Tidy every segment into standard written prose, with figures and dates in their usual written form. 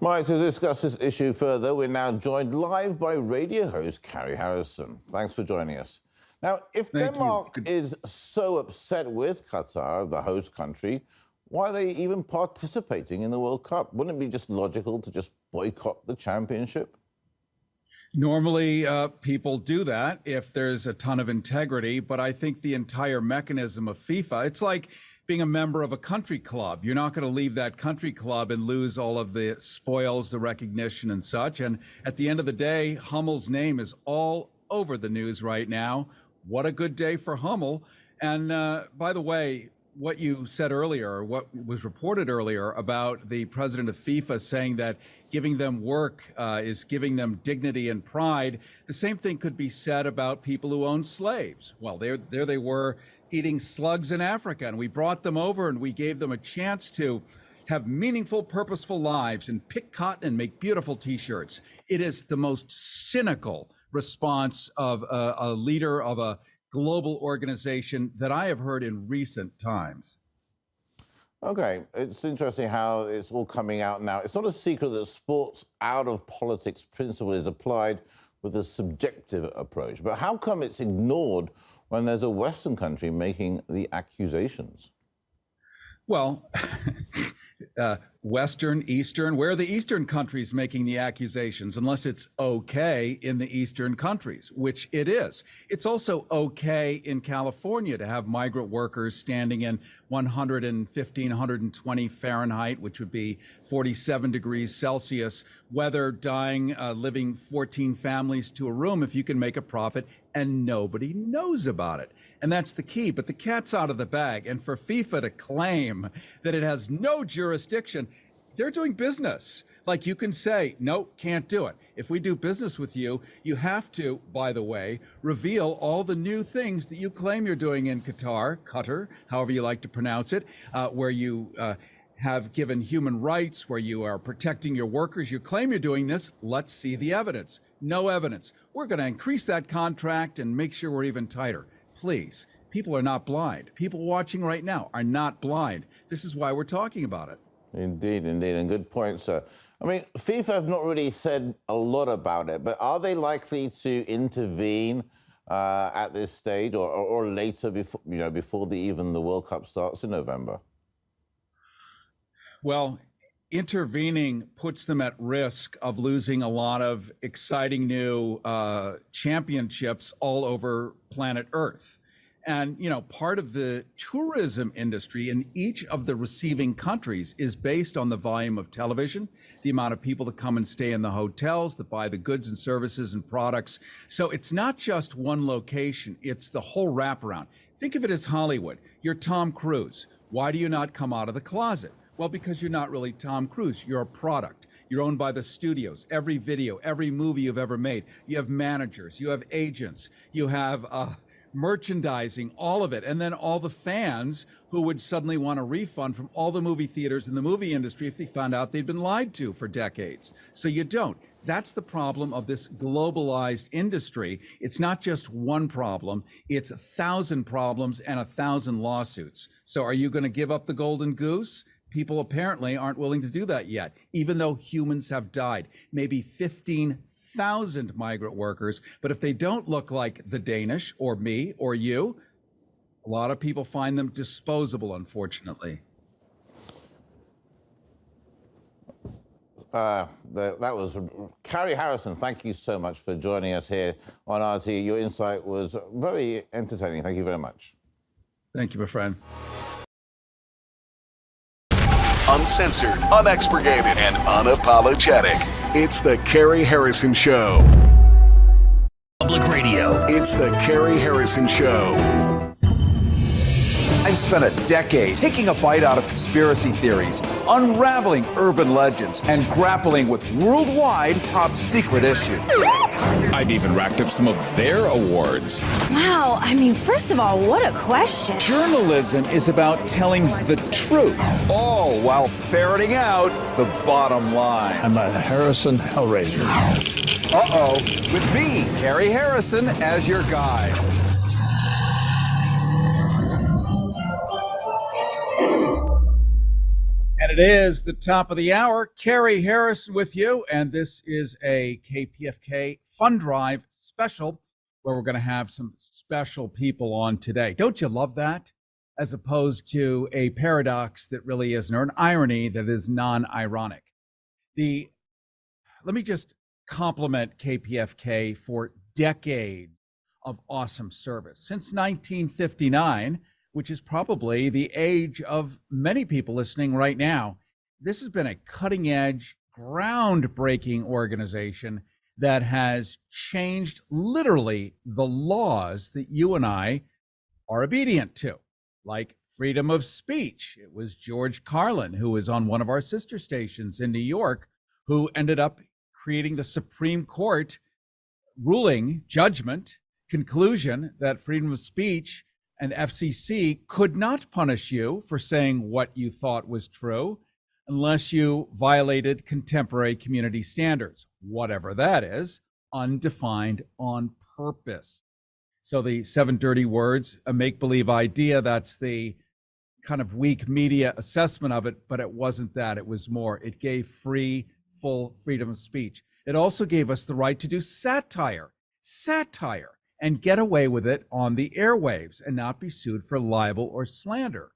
Right, to discuss this issue further, we're now joined live by radio host Cary Harrison. Thanks for joining us. Now, if Denmark is so upset with Qatar, the host country, why are they even participating in the World Cup? Wouldn't it be just logical to just boycott the championship? Normally, people do that if there's a ton of integrity, but I think the entire mechanism of FIFA, it's like being a member of a country club. You're not going to leave that country club and lose all of the spoils, the recognition and such. And at the end of the day, Hummel's name is all over the news right now. What a good day for Hummel. And by the way, what you said earlier, or what was reported earlier about the president of FIFA saying that giving them work is giving them dignity and pride, the same thing could be said about people who own slaves. Well, there they were eating slugs in Africa, and we brought them over and we gave them a chance to have meaningful, purposeful lives and pick cotton and make beautiful T-shirts. It is the most cynical response of a leader of a global organization that I have heard in recent times. Okay, it's interesting how it's all coming out now. It's not a secret that sports out of politics principle is applied with a subjective approach, but how come it's ignored when there's a Western country making the accusations? Well, Western, Eastern, where are the Eastern countries making the accusations? Unless it's okay in the Eastern countries, which it is. It's also okay in California to have migrant workers standing in 115, 120 Fahrenheit, which would be 47 degrees Celsius, weather, dying, living 14 families to a room if you can make a profit and nobody knows about it. And that's the key, but the cat's out of the bag. And for FIFA to claim that it has no jurisdiction, they're doing business. Like you can say, no, can't do it. If we do business with you, you have to, by the way, reveal all the new things that you claim you're doing in Qatar, however you like to pronounce it, where you have given human rights, where you are protecting your workers. You claim you're doing this. Let's see the evidence. No evidence. We're going to increase that contract and make sure we're even tighter. Please, people are not blind. People watching right now are not blind. This is why we're talking about it. Indeed, indeed, and good point, sir. I mean, FIFA have not really said a lot about it, but are they likely to intervene at this stage or later, before even the World Cup starts in November? Well, intervening puts them at risk of losing a lot of exciting new championships all over planet Earth. And, part of the tourism industry in each of the receiving countries is based on the volume of television, the amount of people that come and stay in the hotels, that buy the goods and services and products. So it's not just one location, it's the whole wraparound. Think of it as Hollywood. You're Tom Cruise. Why do you not come out of the closet? Well, because you're not really Tom Cruise. You're a product. You're owned by the studios. Every video, every movie you've ever made. You have managers. You have agents. You have merchandising, all of it. And then all the fans who would suddenly want a refund from all the movie theaters in the movie industry if they found out they'd been lied to for decades. So you don't. That's the problem of this globalized industry. It's not just one problem. It's 1,000 problems and 1,000 lawsuits. So are you going to give up the golden goose? People apparently aren't willing to do that yet, even though humans have died, maybe 15,000 migrant workers. But if they don't look like the Danish or me or you, a lot of people find them disposable, unfortunately. That was Cary Harrison. Thank you so much for joining us here on RT. Your insight was very entertaining. Thank you very much. Thank you, my friend. Uncensored, unexpurgated, and unapologetic. It's the Cary Harrison Show. Public radio. It's the Cary Harrison Show. I've spent a decade taking a bite out of conspiracy theories, unraveling urban legends, and grappling with worldwide top secret issues. I've even racked up some of their awards. Wow, first of all, what a question. Journalism is about telling the truth, all while ferreting out the bottom line. I'm a Harrison Hellraiser. Uh-oh, with me, Cary Harrison, as your guide. And It is the top of the hour. Cary Harrison with you, and this is a KPFK Fund Drive special where we're going to have some special people on today. Don't you love that? As opposed to a paradox that really isn't, or an irony that is non-ironic. Let me just compliment KPFK for decades of awesome service. Since 1959, which is probably the age of many people listening right now, this has been a cutting-edge, groundbreaking organization that has changed literally the laws that you and I are obedient to, like freedom of speech. It was George Carlin, who was on one of our sister stations in New York, who ended up creating the Supreme Court ruling, judgment, conclusion that freedom of speech and FCC could not punish you for saying what you thought was true unless you violated contemporary community standards, whatever that is, undefined on purpose. So the 7 dirty words, a make-believe idea, that's the kind of weak media assessment of it, but it wasn't that. It was more. It gave full freedom of speech. It also gave us the right to do satire, and get away with it on the airwaves and not be sued for libel or slander.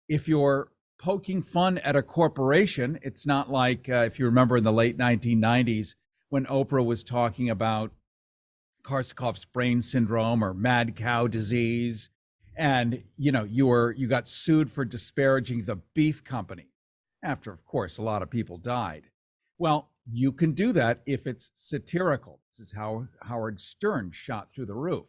If you're poking fun at a corporation, it's not like, if you remember in the late 1990s, when Oprah was talking about Korsakoff's brain syndrome or mad cow disease, and you got sued for disparaging the beef company, after, of course, a lot of people died. Well, you can do that if it's satirical. This is how Howard Stern shot through the roof.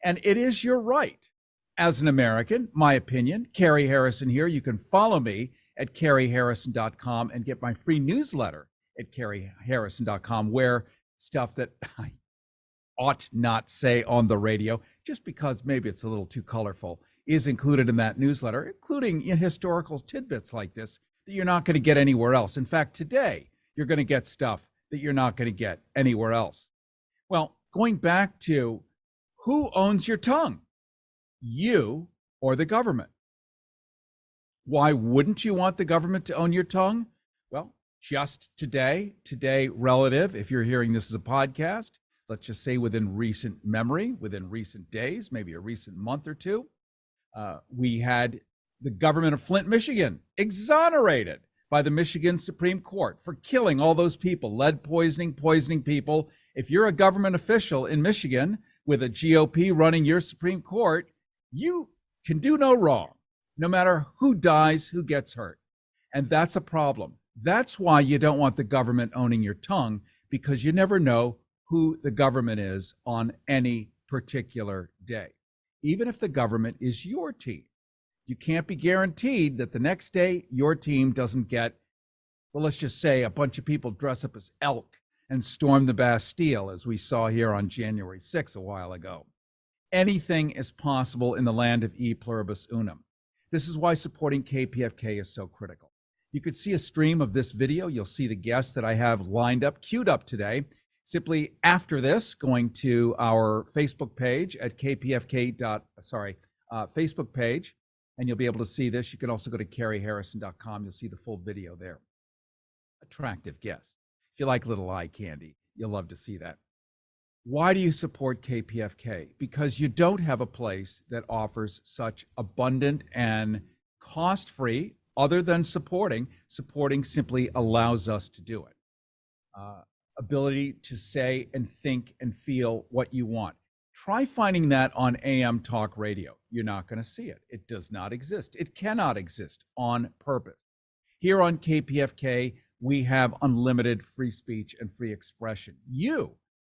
And it is your right. As an American, my opinion, Cary Harrison here. You can follow me at caryharrison.com and get my free newsletter at caryharrison.com, where stuff that I ought not say on the radio, just because maybe it's a little too colorful, is included in that newsletter, including historical tidbits like this that you're not going to get anywhere else. In fact, today, you're going to get stuff that you're not going to get anywhere else. Well, going back to who owns your tongue, you or the government? Why wouldn't you want the government to own your tongue? Well, just today relative, if you're hearing this as a podcast, let's just say within recent memory, within recent days, maybe a recent month or two, we had the government of Flint, Michigan, exonerated by the Michigan Supreme Court for killing all those people, lead poisoning people. If you're a government official in Michigan with a GOP running your Supreme Court, you can do no wrong, no matter who dies, who gets hurt. And that's a problem. That's why you don't want the government owning your tongue, because you never know who the government is on any particular day. Even if the government is your team, you can't be guaranteed that the next day your team doesn't get, well, let's just say a bunch of people dress up as elk and storm the Bastille, as we saw here on January 6th a while ago. Anything is possible in the land of e pluribus unum. This is why supporting KPFK is so critical. You could see a stream of this video. You'll see the guests that I have lined up, queued up today. Simply after this, going to our Facebook page at Facebook page, and you'll be able to see this. You can also go to caryharrison.com. You'll see the full video there. Attractive guest. If you like little eye candy, you'll love to see that. Why do you support KPFK? Because you don't have a place that offers such abundant and cost-free, other than supporting simply allows us to do it. Ability to say and think and feel what you want. Try finding that on AM talk radio. You're not going to see it. It does not exist. It cannot exist on purpose. Here on KPFK, we have unlimited free speech and free expression.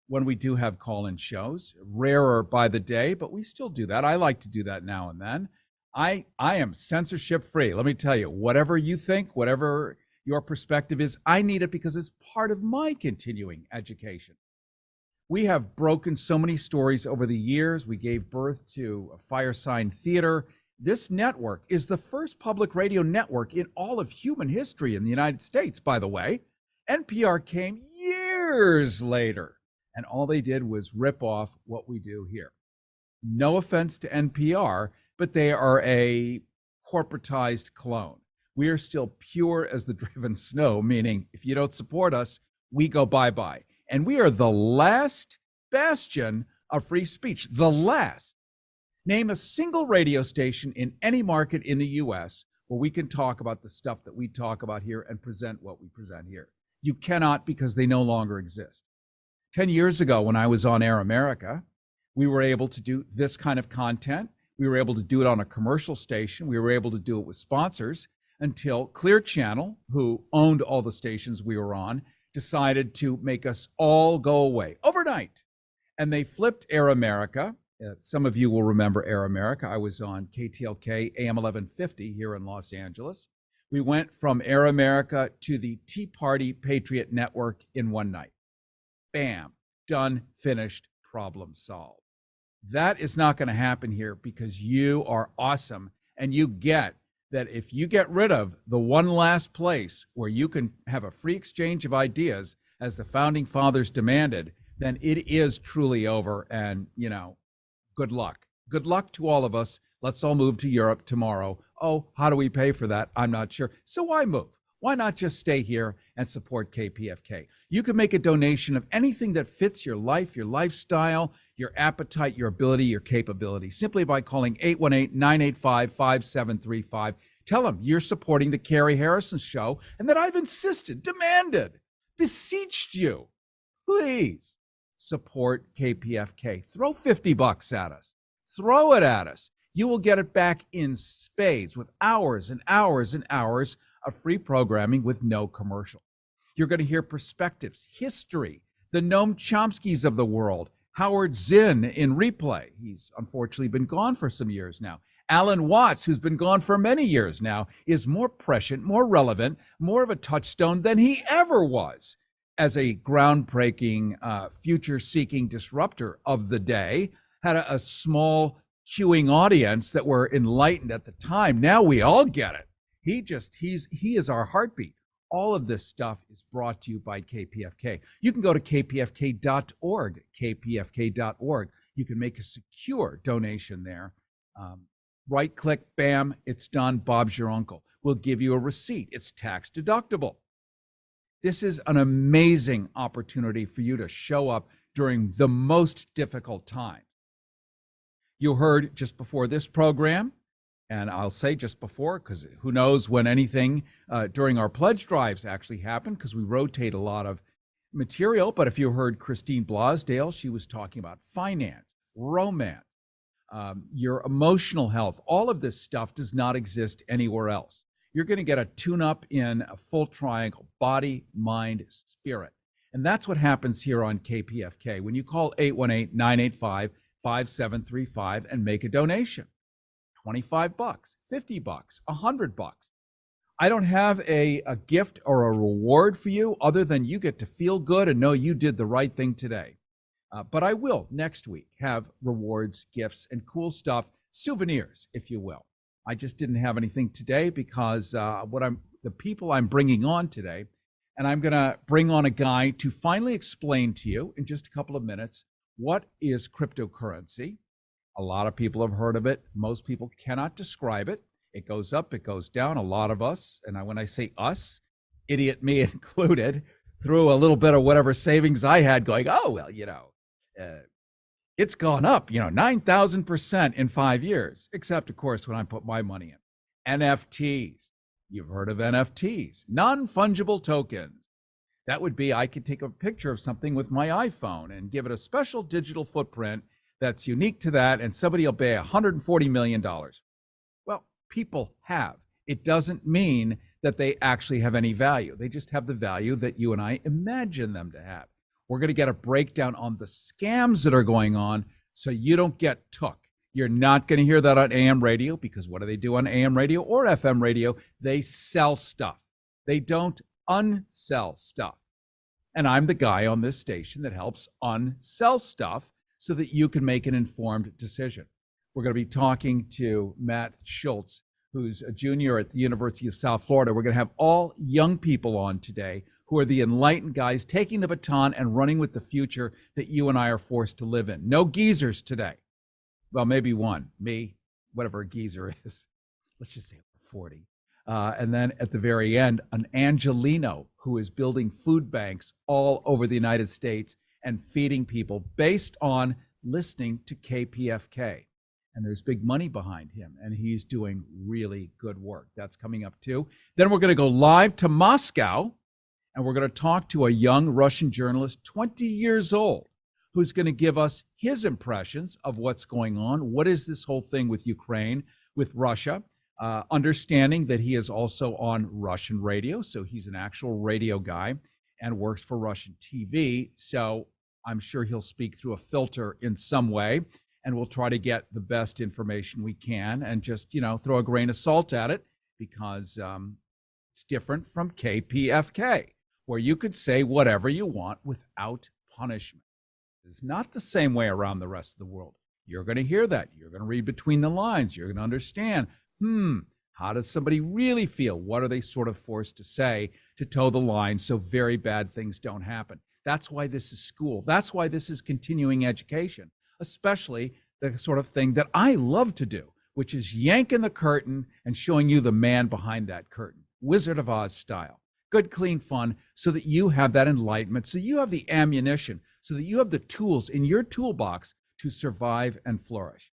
When we do have call-in shows, rarer by the day, but we still do that. I like to do that now and then. I am censorship free. Let me tell you, whatever you think, whatever your perspective is, I need it because it's part of my continuing education. We have broken so many stories over the years. We gave birth to a Firesign Theater. This network is the first public radio network in all of human history in the United States, by the way. NPR came years later, and all they did was rip off what we do here. No offense to NPR, but they are a corporatized clone. We are still pure as the driven snow, meaning if you don't support us, we go bye-bye. And we are the last bastion of free speech, the last. Name a single radio station in any market in the US where we can talk about the stuff that we talk about here and present what we present here. You cannot, because they no longer exist. 10 years ago, when I was on Air America, we were able to do this kind of content. We were able to do it on a commercial station. We were able to do it with sponsors until Clear Channel, who owned all the stations we were on, decided to make us all go away overnight. And they flipped Air America. Some of you will remember Air America. I was on KTLK AM 1150 here in Los Angeles. We went from Air America to the Tea Party Patriot Network in one night. Bam, done, finished, problem solved. That is not going to happen here because you are awesome and you get that if you get rid of the one last place where you can have a free exchange of ideas as the founding fathers demanded, then it is truly over. And, you know, good luck. Good luck to all of us. Let's all move to Europe tomorrow. Oh, how do we pay for that? I'm not sure. So why move? Why not just stay here and support KPFK? You can make a donation of anything that fits your life, your lifestyle, your appetite, your ability, your capability, simply by calling 818-985-5735. Tell them you're supporting the Cary Harrison Show and that I've insisted, demanded, beseeched you. Please support KPFK. Throw $50 at us. Throw it at us. You will get it back in spades with hours and hours and hours of free programming with no commercial. You're going to hear perspectives, history, the Noam Chomskys of the world, Howard Zinn in replay. He's unfortunately been gone for some years now. Alan Watts, who's been gone for many years now, is more prescient, more relevant, more of a touchstone than he ever was as a groundbreaking, future-seeking disruptor of the day. Had a small queuing audience that were enlightened at the time. Now we all get it. He is our heartbeat. All of this stuff is brought to you by KPFK. You can go to kpfk.org, kpfk.org. You can make a secure donation there. Right click, bam, it's done. Bob's your uncle. We'll give you a receipt. It's tax deductible. This is an amazing opportunity for you to show up during the most difficult times. You heard just before this program, and I'll say just before, because who knows when anything during our pledge drives actually happen, because we rotate a lot of material. But if you heard Christine Blasdale, she was talking about finance, romance, your emotional health. All of this stuff does not exist anywhere else. You're going to get a tune-up in a full triangle, body, mind, spirit. And that's what happens here on KPFK when you call 818-985-5735 and make a donation. $25, $50, $100. I don't have a gift or a reward for you other than you get to feel good and know you did the right thing today. But I will next week have rewards, gifts, and cool stuff, souvenirs, if you will. I just didn't have anything today because the people I'm bringing on today, and I'm going to bring on a guy to finally explain to you in just a couple of minutes what is cryptocurrency. A lot of people have heard of it. Most people cannot describe it. It goes up, it goes down. A lot of us, and when I say us, idiot me included, threw a little bit of whatever savings I had going, oh, well, it's gone up, 9,000% in 5 years, except, of course, when I put my money in. NFTs. You've heard of NFTs, non-fungible tokens. That would be I could take a picture of something with my iPhone and give it a special digital footprint that's unique to that, and somebody will pay $140 million. Well, people have. It doesn't mean that they actually have any value. They just have the value that you and I imagine them to have. We're going to get a breakdown on the scams that are going on so you don't get took. You're not going to hear that on AM radio because what do they do on AM radio or FM radio? They sell stuff. They don't unsell stuff. And I'm the guy on this station that helps unsell stuff so that you can make an informed decision. We're going to be talking to Matt Schultz, who's a junior at the University of South Florida. We're going to have all young people on today who are the enlightened guys taking the baton and running with the future that you and I are forced to live in. No geezers today. Well, maybe one, me, whatever a geezer is. Let's just say 40. And then at the very end, an Angelino who is building food banks all over the United States and feeding people based on listening to KPFK. And there's big money behind him, and he's doing really good work. That's coming up too. Then we're going to go live to Moscow, and we're going to talk to a young Russian journalist, 20 years old, who's going to give us his impressions of what's going on. What is this whole thing with Ukraine, with Russia? Understanding that he is also on Russian radio, so he's an actual radio guy and works for Russian TV. So I'm sure he'll speak through a filter in some way, and we'll try to get the best information we can and just, throw a grain of salt at it, because it's different from KPFK, where you could say whatever you want without punishment. It's not the same way around the rest of the world. You're going to hear that. You're going to read between the lines. You're going to understand, how does somebody really feel? What are they sort of forced to say to toe the line so very bad things don't happen? That's why this is school. That's why this is continuing education, especially the sort of thing that I love to do, which is yanking the curtain and showing you the man behind that curtain, Wizard of Oz style. Good, clean fun, so that you have that enlightenment, so you have the ammunition, so that you have the tools in your toolbox to survive and flourish.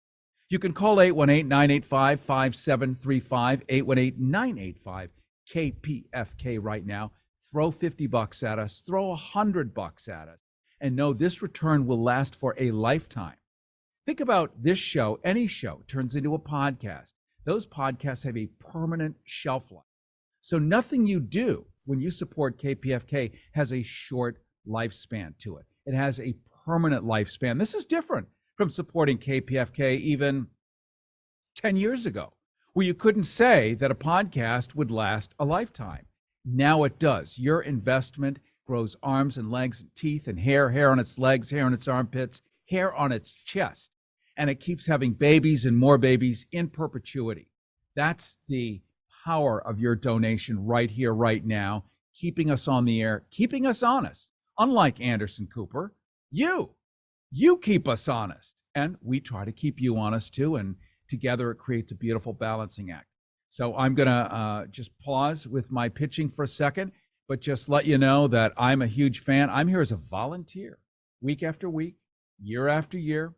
You can call 818-985-5735, 818-985-KPFK right now. Throw $50 at us, throw $100 at us, and know this return will last for a lifetime. Think about this show. Any show turns into a podcast. Those podcasts have a permanent shelf life. So nothing you do when you support KPFK has a short lifespan to it. It has a permanent lifespan. This is different from supporting KPFK even 10 years ago, where you couldn't say that a podcast would last a lifetime. Now it does. Your investment grows arms and legs and teeth and hair on its legs, hair on its armpits, hair on its chest. And it keeps having babies and more babies in perpetuity. That's the power of your donation right here, right now, keeping us on the air, keeping us honest. Unlike Anderson Cooper, you keep us honest. And we try to keep you honest too. And together it creates a beautiful balancing act. So I'm going to just pause with my pitching for a second, but just let you know that I'm a huge fan. I'm here as a volunteer, week after week, year after year.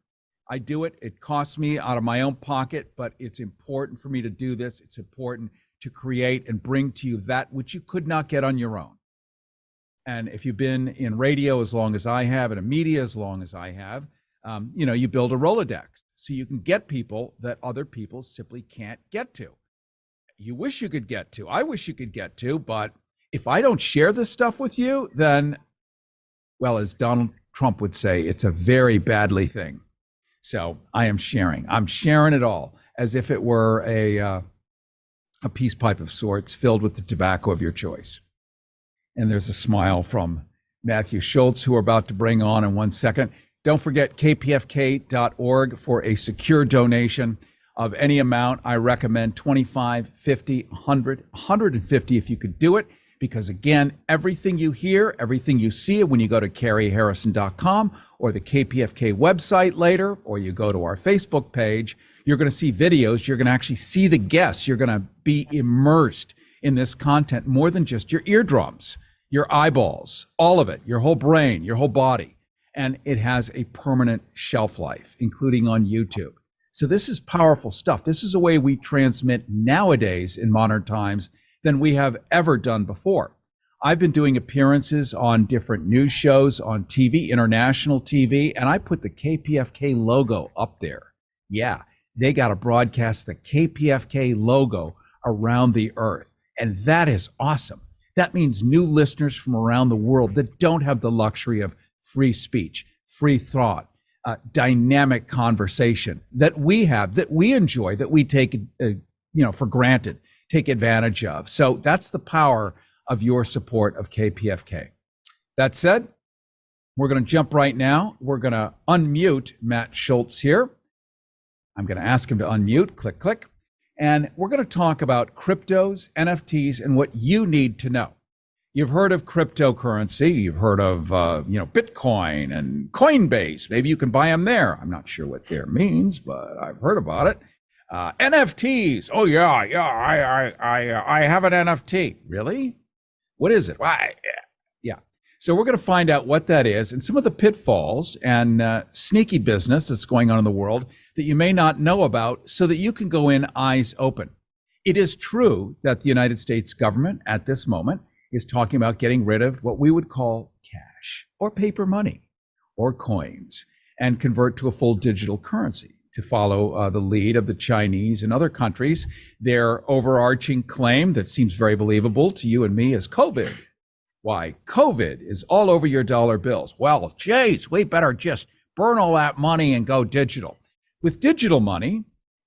I do it. It costs me out of my own pocket, but it's important for me to do this. It's important to create and bring to you that which you could not get on your own. And if you've been in radio as long as I have, and in media as long as I have, you build a Rolodex so you can get people that other people simply can't get to. You wish you could get to. I wish you could get to, but if I don't share this stuff with you, then, well, as Donald Trump would say, it's a very badly thing. So I am sharing. I'm sharing it all as if it were a peace pipe of sorts filled with the tobacco of your choice. And there's a smile from Matthew Schultz, who we're about to bring on in 1 second. Don't forget kpfk.org for a secure donation of any amount. I recommend 25, 50, 100, 150 if you could do it. Because again, everything you hear, everything you see when you go to caryharrison.com or the KPFK website later, or you go to our Facebook page, you're going to see videos. You're going to actually see the guests. You're going to be immersed in this content more than just your eardrums, your eyeballs, all of it, your whole brain, your whole body. And it has a permanent shelf life, including on YouTube. So this is powerful stuff. This is a way we transmit nowadays in modern times than we have ever done before. I've been doing appearances on different news shows on TV, international TV, and I put the KPFK logo up there. Yeah, they got to broadcast the KPFK logo around the earth. And that is awesome. That means new listeners from around the world that don't have the luxury of free speech, free thought, dynamic conversation that we have, that we enjoy, that we take for granted, take advantage of. So that's the power of your support of KPFK. That said, we're going to jump right now. We're going to unmute Matt Schultz here. I'm going to ask him to unmute, click, click. And we're going to talk about cryptos, NFTs, and what you need to know. You've heard of cryptocurrency. You've heard of, Bitcoin and Coinbase. Maybe you can buy them there. I'm not sure what there means, but I've heard about it. NFTs. Oh yeah, I have an NFT. Really? What is it? Why? Yeah. So we're going to find out what that is and some of the pitfalls and sneaky business that's going on in the world that you may not know about, so that you can go in eyes open. It is true that the United States government at this moment is talking about getting rid of what we would call cash or paper money or coins and convert to a full digital currency to follow the lead of the Chinese and other countries. Their overarching claim that seems very believable to you and me is COVID. Why? COVID is all over your dollar bills. Well, geez, we better just burn all that money and go digital. With digital money,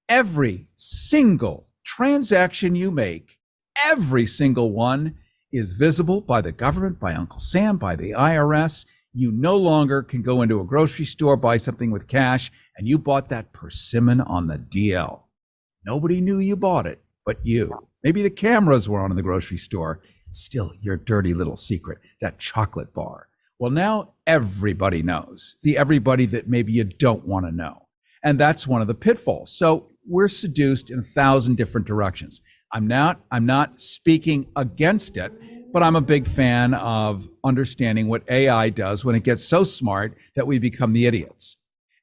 every single transaction you make, every single one, is visible by the government, by Uncle Sam, by the IRS. You no longer can go into a grocery store, buy something with cash, and you bought that persimmon on the DL. Nobody knew you bought it, but you. Maybe the cameras were on in the grocery store. Still, your dirty little secret, that chocolate bar. Well, now everybody knows, the everybody that maybe you don't want to know. And that's one of the pitfalls. So we're seduced in 1,000 different directions. I'm not speaking against it, but I'm a big fan of understanding what AI does when it gets so smart that we become the idiots.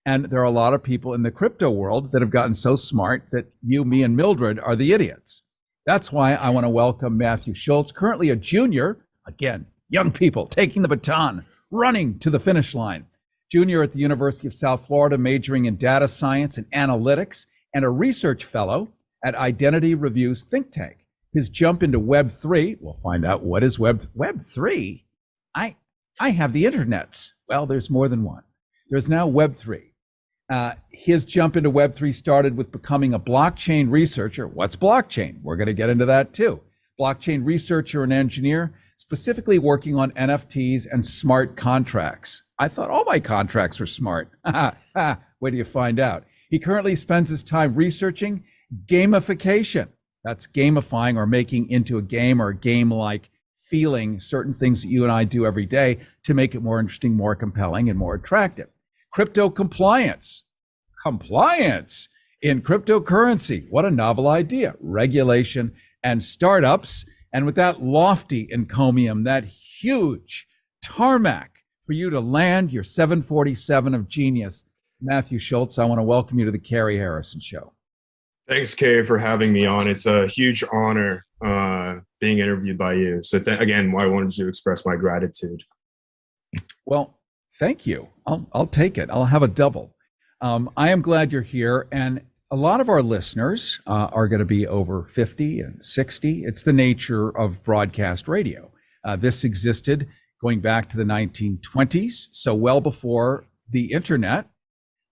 And there are a lot of people in the crypto world that have gotten so smart that you, me, and Mildred are the idiots. That's why I want to welcome Matthew Schultz, currently a junior, again, young people taking the baton, running to the finish line. Junior at the University of South Florida, majoring in data science and analytics, and a research fellow at Identity Review's think tank. His jump into Web3, we'll find out what is Web3. I have the internets. Well, there's more than one. There's now Web3. His jump into Web3 started with becoming a blockchain researcher. What's blockchain? We're going to get into that too. Blockchain researcher and engineer, specifically working on NFTs and smart contracts. I thought all my contracts were smart. Wait till you find out. He currently spends his time researching gamification. That's gamifying or making into a game or a game-like feeling certain things that you and I do every day to make it more interesting, more compelling, and more attractive. Crypto compliance in cryptocurrency. What a novel idea. Regulation and startups. And with that lofty encomium, that huge tarmac for you to land your 747 of genius, Matthew Schultz, I want to welcome you to the Cary Harrison Show. Thanks, Cary, for having me on. It's a huge honor being interviewed by you. So again, I wanted to express my gratitude. Well, thank you. I'll take it. I'll have a double. I am glad you're here. And a lot of our listeners are going to be over 50 and 60. It's the nature of broadcast radio. This existed going back to the 1920s, so well before the internet.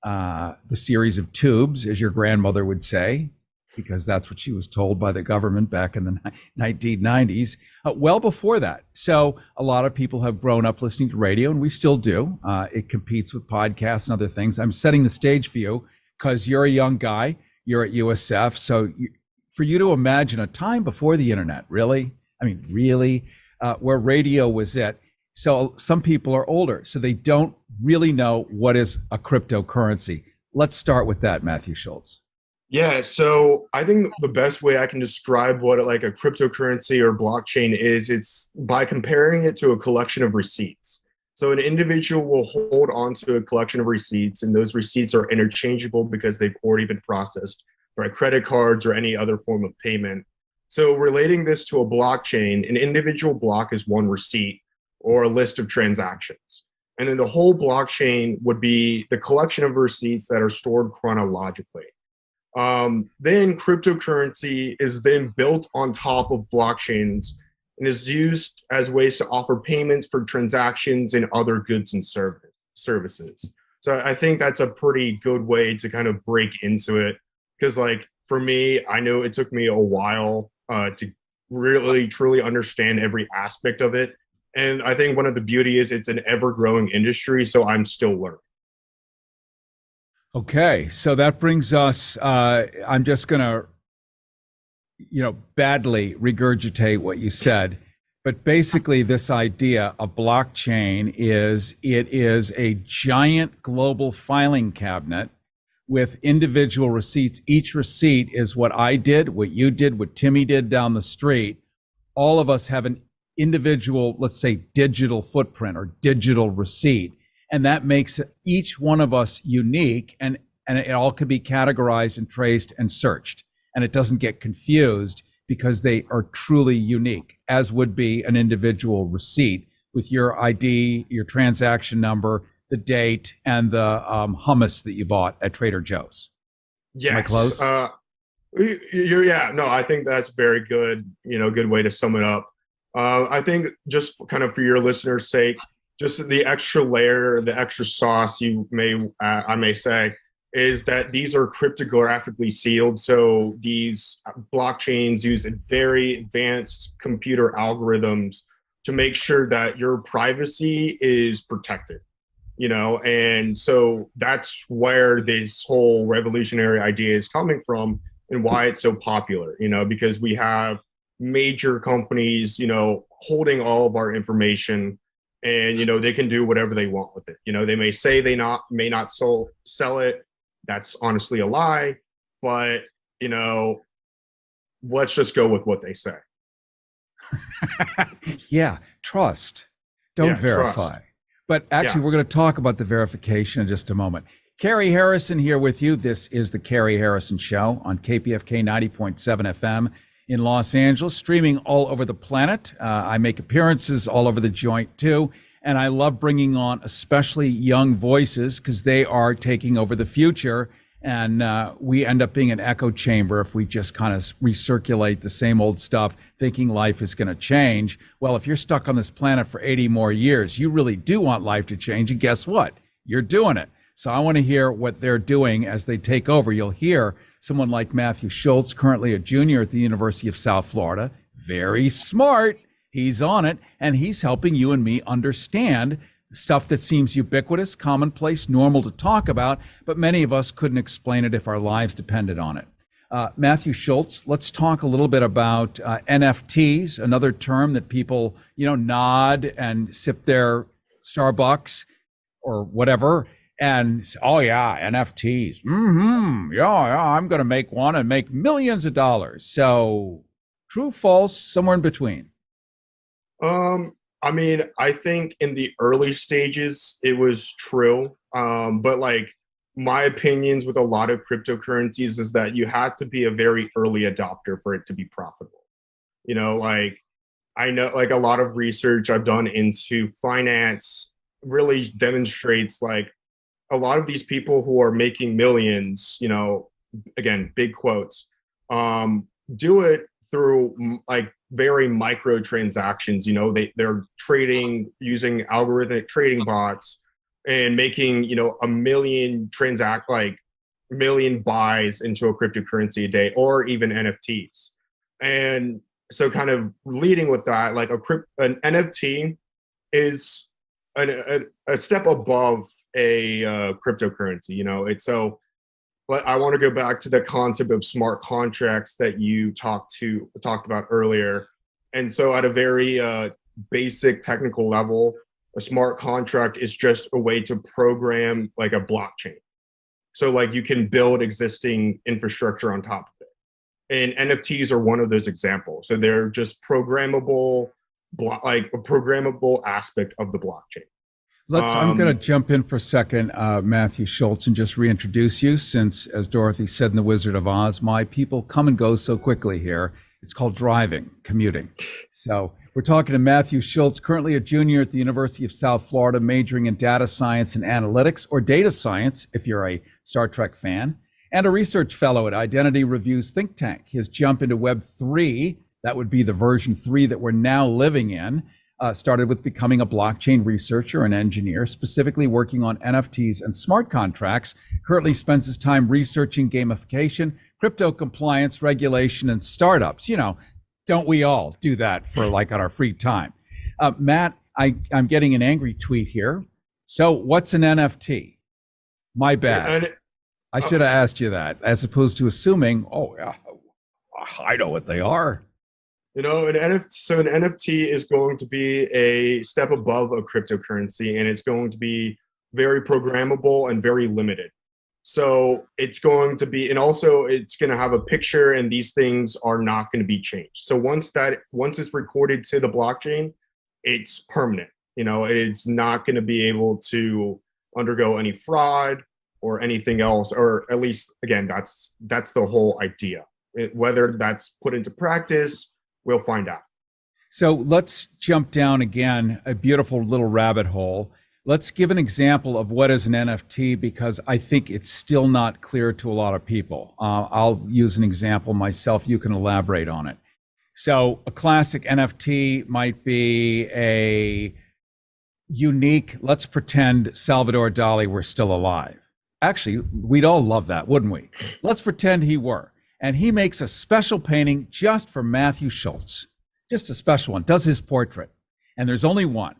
The series of tubes, as your grandmother would say, because that's what she was told by the government back in the 1990s, well before that. So a lot of people have grown up listening to radio, and we still do. It competes with podcasts and other things. I'm setting the stage for you because you're a young guy, you're at USF. So for you to imagine a time before the internet, really, where radio was it. So some people are older, so they don't really know what is a cryptocurrency. Let's start with that, Matthew Schultz. Yeah, so I think the best way I can describe what like a cryptocurrency or blockchain is, it's by comparing it to a collection of receipts. So an individual will hold on to a collection of receipts, and those receipts are interchangeable because they've already been processed by credit cards or any other form of payment. So relating this to a blockchain, an individual block is one receipt or a list of transactions. And then the whole blockchain would be the collection of receipts that are stored chronologically. Then cryptocurrency is then built on top of blockchains and is used as ways to offer payments for transactions and other goods and services. So I think that's a pretty good way to kind of break into it. Because like for me, I know it took me a while to really truly understand every aspect of it. And I think one of the beauty is it's an ever-growing industry, so I'm still learning. Okay, so that brings us, I'm just going to, badly regurgitate what you said. But basically this idea of blockchain is, it is a giant global filing cabinet with individual receipts. Each receipt is what I did, what you did, what Timmy did down the street. All of us have an individual, let's say, digital footprint or digital receipt. And that makes each one of us unique, and it all can be categorized and traced and searched. And it doesn't get confused because they are truly unique, as would be an individual receipt with your ID, your transaction number, the date, and the hummus that you bought at Trader Joe's. Yes. Am I close? Yeah, no, I think that's very good, good way to sum it up. I think just kind of for your listeners' sake, just the extra layer, the extra sauce I may say, is that these are cryptographically sealed. So these blockchains use very advanced computer algorithms to make sure that your privacy is protected, and so that's where this whole revolutionary idea is coming from and why it's so popular, because we have major companies, holding all of our information, and they can do whatever they want with it. They may say they may not sell it. That's honestly a lie, but let's just go with what they say. Yeah, trust. Don't verify. Trust. But actually, we're going to talk about the verification in just a moment. Cary Harrison here with you. This is the Cary Harrison Show on KPFK 90.7 FM in Los Angeles, streaming all over the planet. I make appearances all over the joint too. And I love bringing on especially young voices because they are taking over the future. And we end up being an echo chamber if we just kind of recirculate the same old stuff, thinking life is going to change. Well, if you're stuck on this planet for 80 more years, you really do want life to change. And guess what? You're doing it. So I want to hear what they're doing as they take over. You'll hear someone like Matthew Schultz, currently a junior at the University of South Florida. Very smart. He's on it, and he's helping you and me understand stuff that seems ubiquitous, commonplace, normal to talk about, but many of us couldn't explain it if our lives depended on it. Matthew Schultz, let's talk a little bit about NFTs, another term that people, nod and sip their Starbucks or whatever, and oh yeah, NFTs. Yeah, I'm going to make one and make millions of dollars. So true, false, somewhere in between. I think in the early stages it was true. But like my opinions with a lot of cryptocurrencies is that you have to be a very early adopter for it to be profitable. I know like a lot of research I've done into finance really demonstrates like a lot of these people who are making millions, again, big quotes, do it through like very micro transactions. They're trading using algorithmic trading bots and making a million buys into a cryptocurrency a day, or even NFTs. And so kind of leading with that, like an NFT is a step above a cryptocurrency. It's so. But I want to go back to the concept of smart contracts that you talked about earlier. And so at a very basic technical level, a smart contract is just a way to program like a blockchain. So like you can build existing infrastructure on top of it. And NFTs are one of those examples. So they're just programmable, like a programmable aspect of the blockchain. I'm going to jump in for a second, Matthew Schultz, and just reintroduce you since, as Dorothy said in The Wizard of Oz, my people come and go so quickly here. It's called driving, commuting. So we're talking to Matthew Schultz, currently a junior at the University of South Florida, majoring in data science and analytics, or data science, if you're a Star Trek fan, and a research fellow at Identity Review's think tank. His jump into Web3, that would be the version 3 that we're now living in, started with becoming a blockchain researcher and engineer, specifically working on NFTs and smart contracts. Currently spends his time researching gamification, crypto compliance, regulation, and startups. Don't we all do that for like on our free time? Matt, I'm getting an angry tweet here. So what's an NFT? My bad. I should have asked you that, as opposed to assuming, oh yeah, I know what they are. An NFT is going to be a step above a cryptocurrency, and it's going to be very programmable and very limited. So it's going to be, and also it's going to have a picture, and these things are not going to be changed. So once it's recorded to the blockchain, it's permanent. It's not going to be able to undergo any fraud or anything else, or at least, again, that's the whole idea. Whether that's put into practice, we'll find out. So let's jump down again, a beautiful little rabbit hole. Let's give an example of what is an NFT, because I think it's still not clear to a lot of people. I'll use an example myself. You can elaborate on it. So a classic NFT might be a unique, let's pretend Salvador Dali were still alive. Actually, we'd all love that, wouldn't we? Let's pretend he were. And he makes a special painting just for Matthew Schultz, just a special one, does his portrait. And there's only one.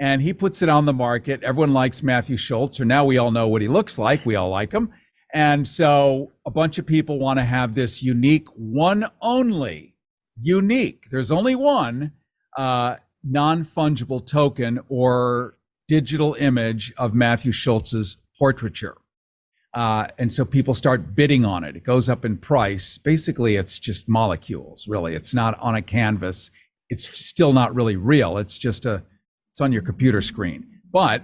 And he puts it on the market. Everyone likes Matthew Schultz, or now we all know what he looks like. We all like him. And so a bunch of people want to have this unique, one only, unique, there's only one non-fungible token or digital image of Matthew Schultz's portraiture. And so people start bidding on it. It goes up in price. Basically, it's just molecules, really. It's not on a canvas. It's still not really real. It's just it's on your computer screen. But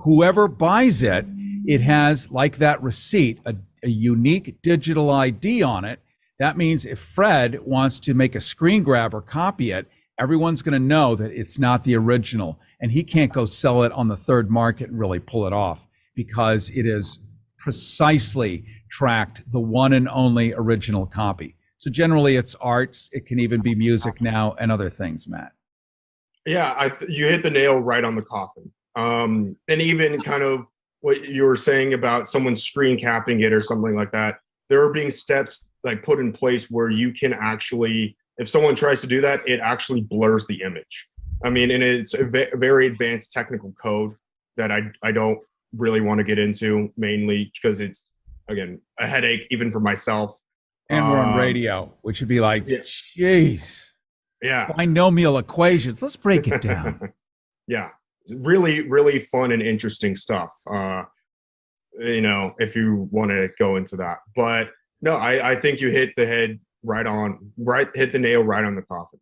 whoever buys it, it has, like that receipt, a unique digital ID on it. That means if Fred wants to make a screen grab or copy it, everyone's going to know that it's not the original, and he can't go sell it on the third market and really pull it off, because it is precisely tracked the one and only original copy. So generally it's art. It can even be music now and other things, Matt. Yeah, you hit the nail right on the coffin. And even kind of what you were saying about someone screen capping it or something like that, there are being steps like put in place where you can actually, if someone tries to do that, it actually blurs the image. I mean, and it's a very advanced technical code that I don't really want to get into, mainly because it's, again, a headache even for myself. And we're on radio, which would be like, jeez. Yeah. Binomial equations. Let's break it down. Yeah. Really, really fun and interesting stuff. If you want to go into that. But no, I think you hit the nail right on the coffin.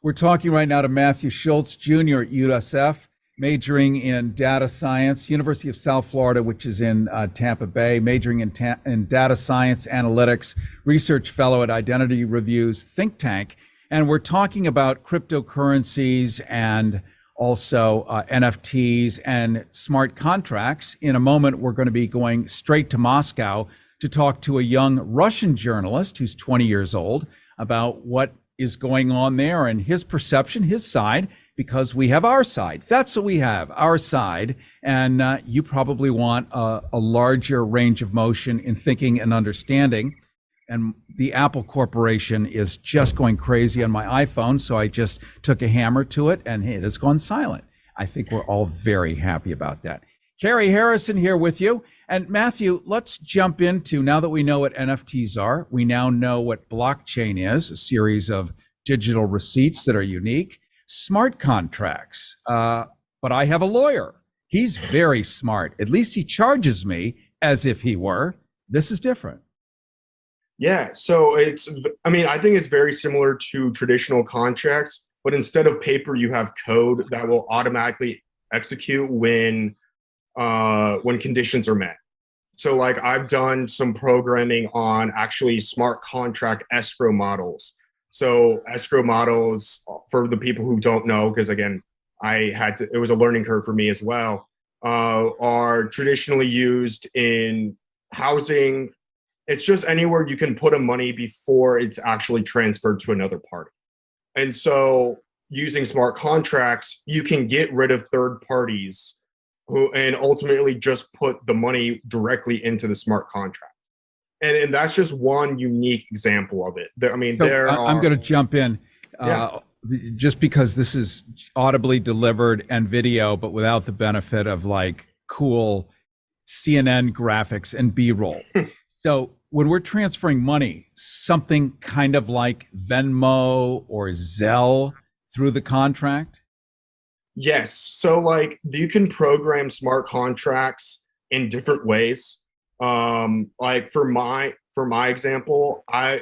We're talking right now to Matthew Schultz, Jr. at USF, majoring in data science, University of South Florida, which is in Tampa Bay, majoring in data science analytics, research fellow at Identity Review's think tank. And we're talking about cryptocurrencies and also NFTs and smart contracts. In a moment, we're going to be going straight to Moscow to talk to a young Russian journalist who's 20 years old about what is going on there and his perception, his side, because we have our side. That's what we have, our side. And you probably want a larger range of motion in thinking and understanding. And the Apple Corporation is just going crazy on my iPhone. So I just took a hammer to it and it has gone silent. I think we're all very happy about that. Cary Harrison here with you. And Matthew, let's jump into, now that we know what NFTs are, we now know what blockchain is, a series of digital receipts that are unique, smart contracts. But I have a lawyer. He's very smart. At least he charges me as if he were. This is different. Yeah, so I think it's very similar to traditional contracts, but instead of paper, you have code that will automatically execute when conditions are met. So like I've done some programming on actually smart contract escrow models. So escrow models, for the people who don't know, because again, it was a learning curve for me as well, are traditionally used in housing. It's just anywhere you can put a money before it's actually transferred to another party. And so using smart contracts, you can get rid of third parties and ultimately just put the money directly into the smart contract. And that's just one unique example of it. I'm going to jump in just because this is audibly delivered and video, but without the benefit of like cool CNN graphics and B-roll. So when we're transferring money, something kind of like Venmo or Zelle through the contract? Yes. So like you can program smart contracts in different ways. Like for my example, I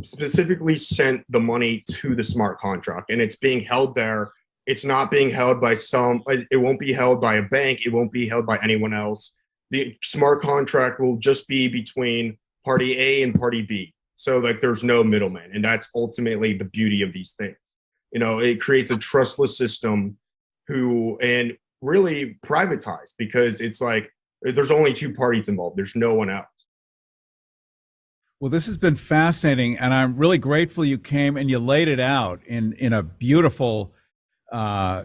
specifically sent the money to the smart contract, and it's being held there. It's not being held by it won't be held by a bank. It won't be held by anyone else. The smart contract will just be between party A and party B. So like there's no middleman. And that's ultimately the beauty of these things. You know, it creates a trustless system and really privatized, because it's like there's only two parties involved. There's no one else. Well, this has been fascinating, and I'm really grateful you came and you laid it out in a beautiful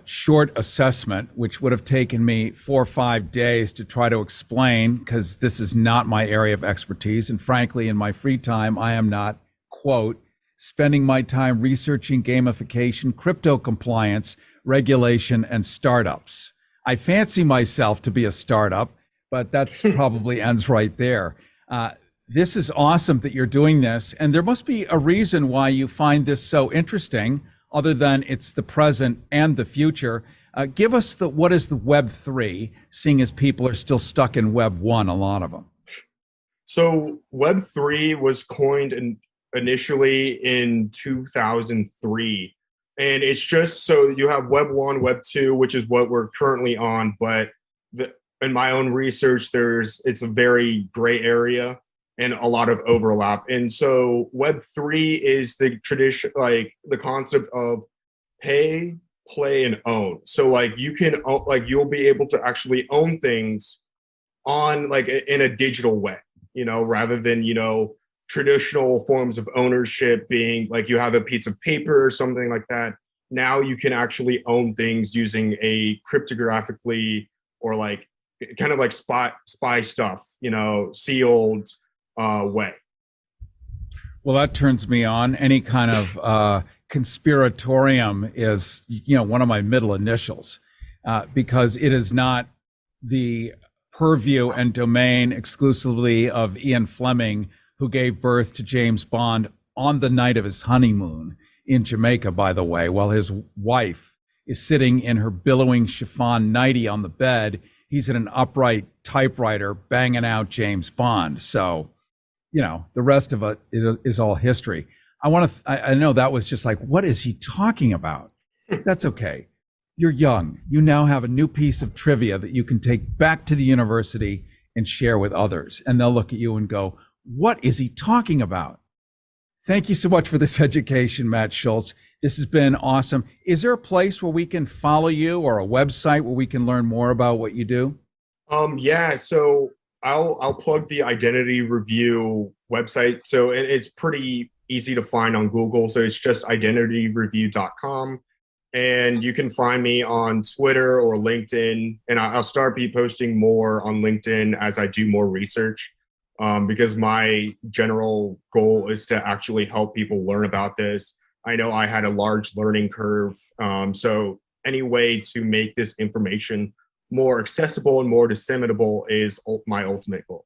short assessment, which would have taken me 4 or 5 days to try to explain, because this is not my area of expertise. And frankly, in my free time, I am not, quote, spending my time researching gamification, crypto compliance, regulation, and startups. I fancy myself to be a startup, but that's probably ends right there. This is awesome that you're doing this, and there must be a reason why you find this so interesting, other than it's the present and the future. Give us what is the Web 3, seeing as people are still stuck in Web 1, a lot of them. So Web 3 was coined initially in 2003. And it's just, so you have Web 1, Web 2, which is what we're currently on. But in my own research, it's a very gray area and a lot of overlap. And so Web 3 is the tradition, like the concept of pay, play, and own. So like you'll be able to actually own things on like in a digital way, you know, rather than, you know, traditional forms of ownership being like you have a piece of paper or something like that. Now you can actually own things using a cryptographically, or like kind of like spy stuff, you know, sealed way. Well, that turns me on. Any kind of conspiratorium is, you know, one of my middle initials, because it is not the purview and domain exclusively of Ian Fleming, who gave birth to James Bond on the night of his honeymoon in Jamaica, by the way, while his wife is sitting in her billowing chiffon nightie on the bed. He's in an upright typewriter banging out James Bond. So, you know, the rest of it is all history. I know that was just like, what is he talking about? That's okay. You're young. You now have a new piece of trivia that you can take back to the university and share with others. And they'll look at you and go, what is he talking about? Thank you so much for this education, Matt Schultz. This has been awesome. Is there a place where we can follow you, or a website where we can learn more about what you do? Yeah, so I'll plug the Identity Review website. So it's pretty easy to find on Google. So it's just identityreview.com. And you can find me on Twitter or LinkedIn. And I'll start posting more on LinkedIn as I do more research. Because my general goal is to actually help people learn about this. I know I had a large learning curve. So any way to make this information more accessible and more disseminable is my ultimate goal.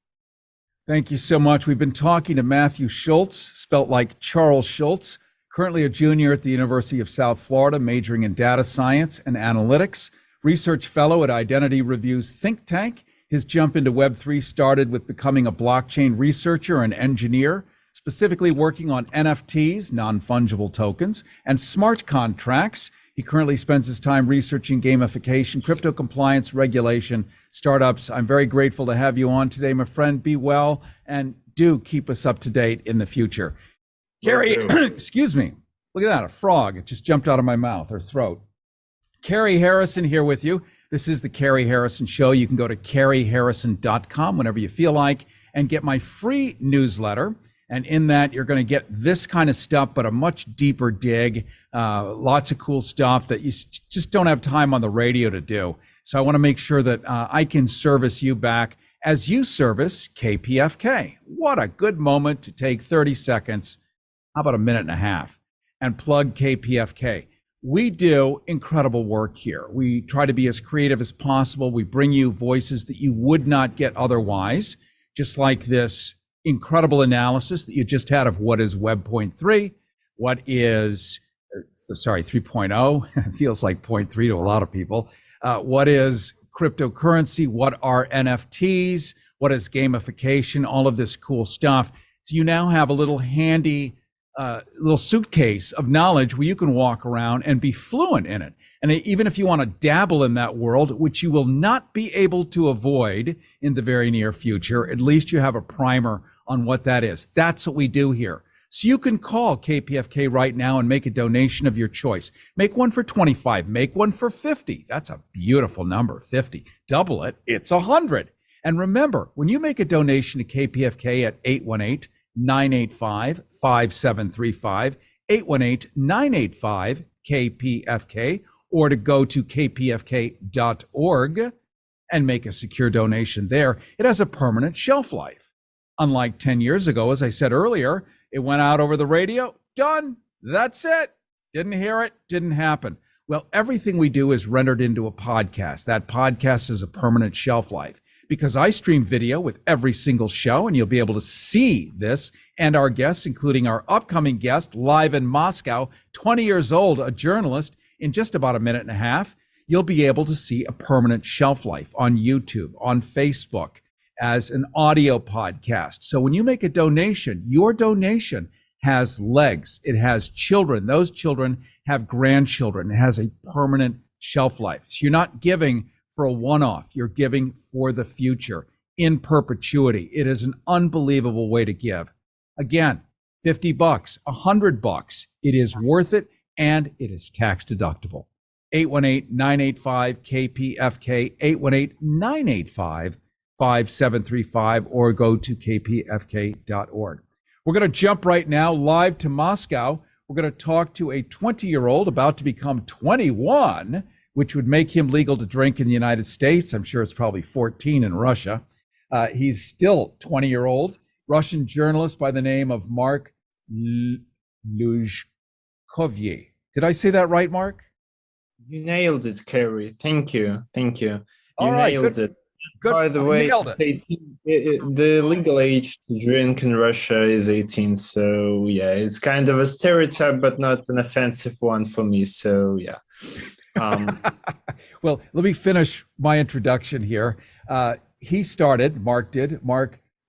Thank you so much. We've been talking to Matthew Schultz, spelt like Charles Schultz, currently a junior at the University of South Florida, majoring in data science and analytics, research fellow at Identity Review's think tank. His jump into Web3 started with becoming a blockchain researcher and engineer, specifically working on NFTs, non-fungible tokens, and smart contracts. He currently spends his time researching gamification, crypto compliance, regulation, startups. I'm very grateful to have you on today, my friend. Be well, and do keep us up to date in the future. Cary, excuse me. Look at that, a frog. It just jumped out of my mouth or throat. Cary Harrison here with you. This is the Cary Harrison Show. You can go to caryharrison.com whenever you feel like and get my free newsletter. And in that, you're going to get this kind of stuff, but a much deeper dig, lots of cool stuff that you just don't have time on the radio to do. So I want to make sure that I can service you back as you service KPFK. What a good moment to take 30 seconds, how about a minute and a half, and plug KPFK. We do incredible work here. We try to be as creative as possible. We bring you voices that you would not get otherwise, just like this incredible analysis that you just had of what is Web 3.0, what is, 3.0, it feels like 0.3 to a lot of people. What is cryptocurrency, what are NFTs, what is gamification, all of this cool stuff. So you now have a little handy little suitcase of knowledge where you can walk around and be fluent in it. And even if you want to dabble in that world, which you will not be able to avoid in the very near future, at least you have a primer on what that is. That's what we do here. So you can call KPFK right now and make a donation of your choice. Make one for 25, make one for 50. That's a beautiful number, 50. Double it, it's 100. And remember, when you make a donation to KPFK at 818-985-5735, 818-985-KPFK, or to go to kpfk.org and make a secure donation there, it has a permanent shelf life. Unlike 10 years ago, as I said earlier, it went out over the radio, done, that's it. Didn't hear it, didn't happen. Well, everything we do is rendered into a podcast. That podcast is a permanent shelf life because I stream video with every single show, and you'll be able to see this and our guests, including our upcoming guest live in Moscow, 20 years old, a journalist, in just about a minute and a half. You'll be able to see a permanent shelf life on YouTube, on Facebook, as an audio podcast. So when you make a donation, your donation has legs. It has children. Those children have grandchildren. It has a permanent shelf life. So you're not giving for a one-off. You're giving for the future in perpetuity. It is an unbelievable way to give. Again, $50, $100. It is worth it, and it is tax deductible. 818-985-KPFK, 818-985-5735, or go to kpfk.org. We're going to jump right now live to Moscow. We're going to talk to a 20-year-old about to become 21, which would make him legal to drink in the United States. I'm sure it's probably 14 in Russia. He's still 20-year-old, Russian journalist by the name of Mark Luzhkovye. Did I say that right, Mark? You nailed it, Cary. Thank you. Thank you. All right, nailed good. it. Good. By the way, 18, the legal age to drink in Russia is 18. So, yeah, it's kind of a stereotype, but not an offensive one for me. So, yeah. Well, let me finish my introduction here. Mark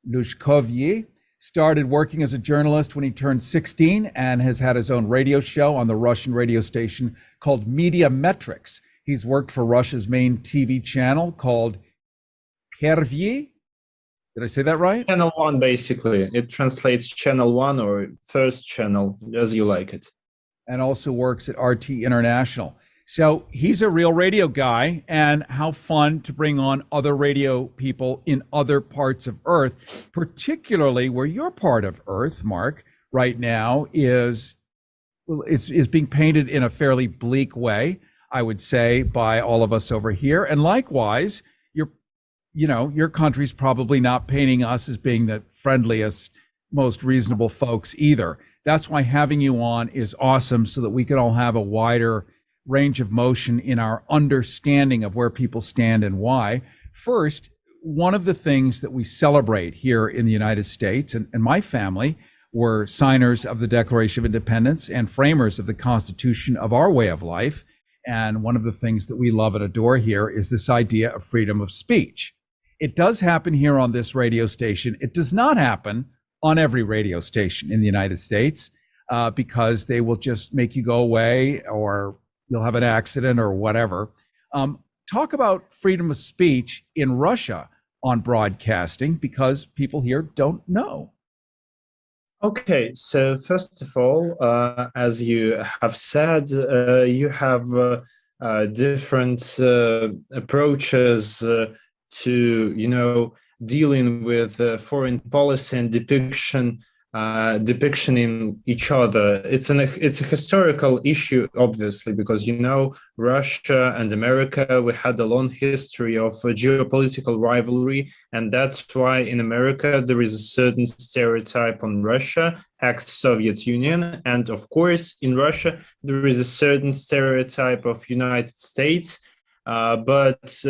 Luzhkovye, started working as a journalist when he turned 16 and has had his own radio show on the Russian radio station called Media Metrics. He's worked for Russia's main TV channel called Pervyi. Did I say that right? Channel 1, basically. It translates Channel 1 or First Channel, as you like it. And also works at RT International. So he's a real radio guy, and how fun to bring on other radio people in other parts of Earth, particularly where your part of Earth, Mark, right now is being painted in a fairly bleak way, I would say, by all of us over here. And likewise, your country's probably not painting us as being the friendliest, most reasonable folks either. That's why having you on is awesome, so that we can all have a wider range of motion in our understanding of where people stand and why. First, one of the things that we celebrate here in the United States, and my family were signers of the Declaration of Independence and framers of the Constitution of our way of life. And one of the things that we love and adore here is this idea of freedom of speech. It does happen here on this radio station. It does not happen on every radio station in the United States because they will just make you go away, or you'll have an accident or whatever. Talk about freedom of speech in Russia on broadcasting, because people here don't know. Okay, so first of all, as you have said, you have different approaches to, dealing with foreign policy and depiction in each other. It's a historical issue, obviously, because Russia and America, we had a long history of geopolitical rivalry, and that's why in America there is a certain stereotype on Russia, ex-Soviet Union, and of course in Russia there is a certain stereotype of United States, but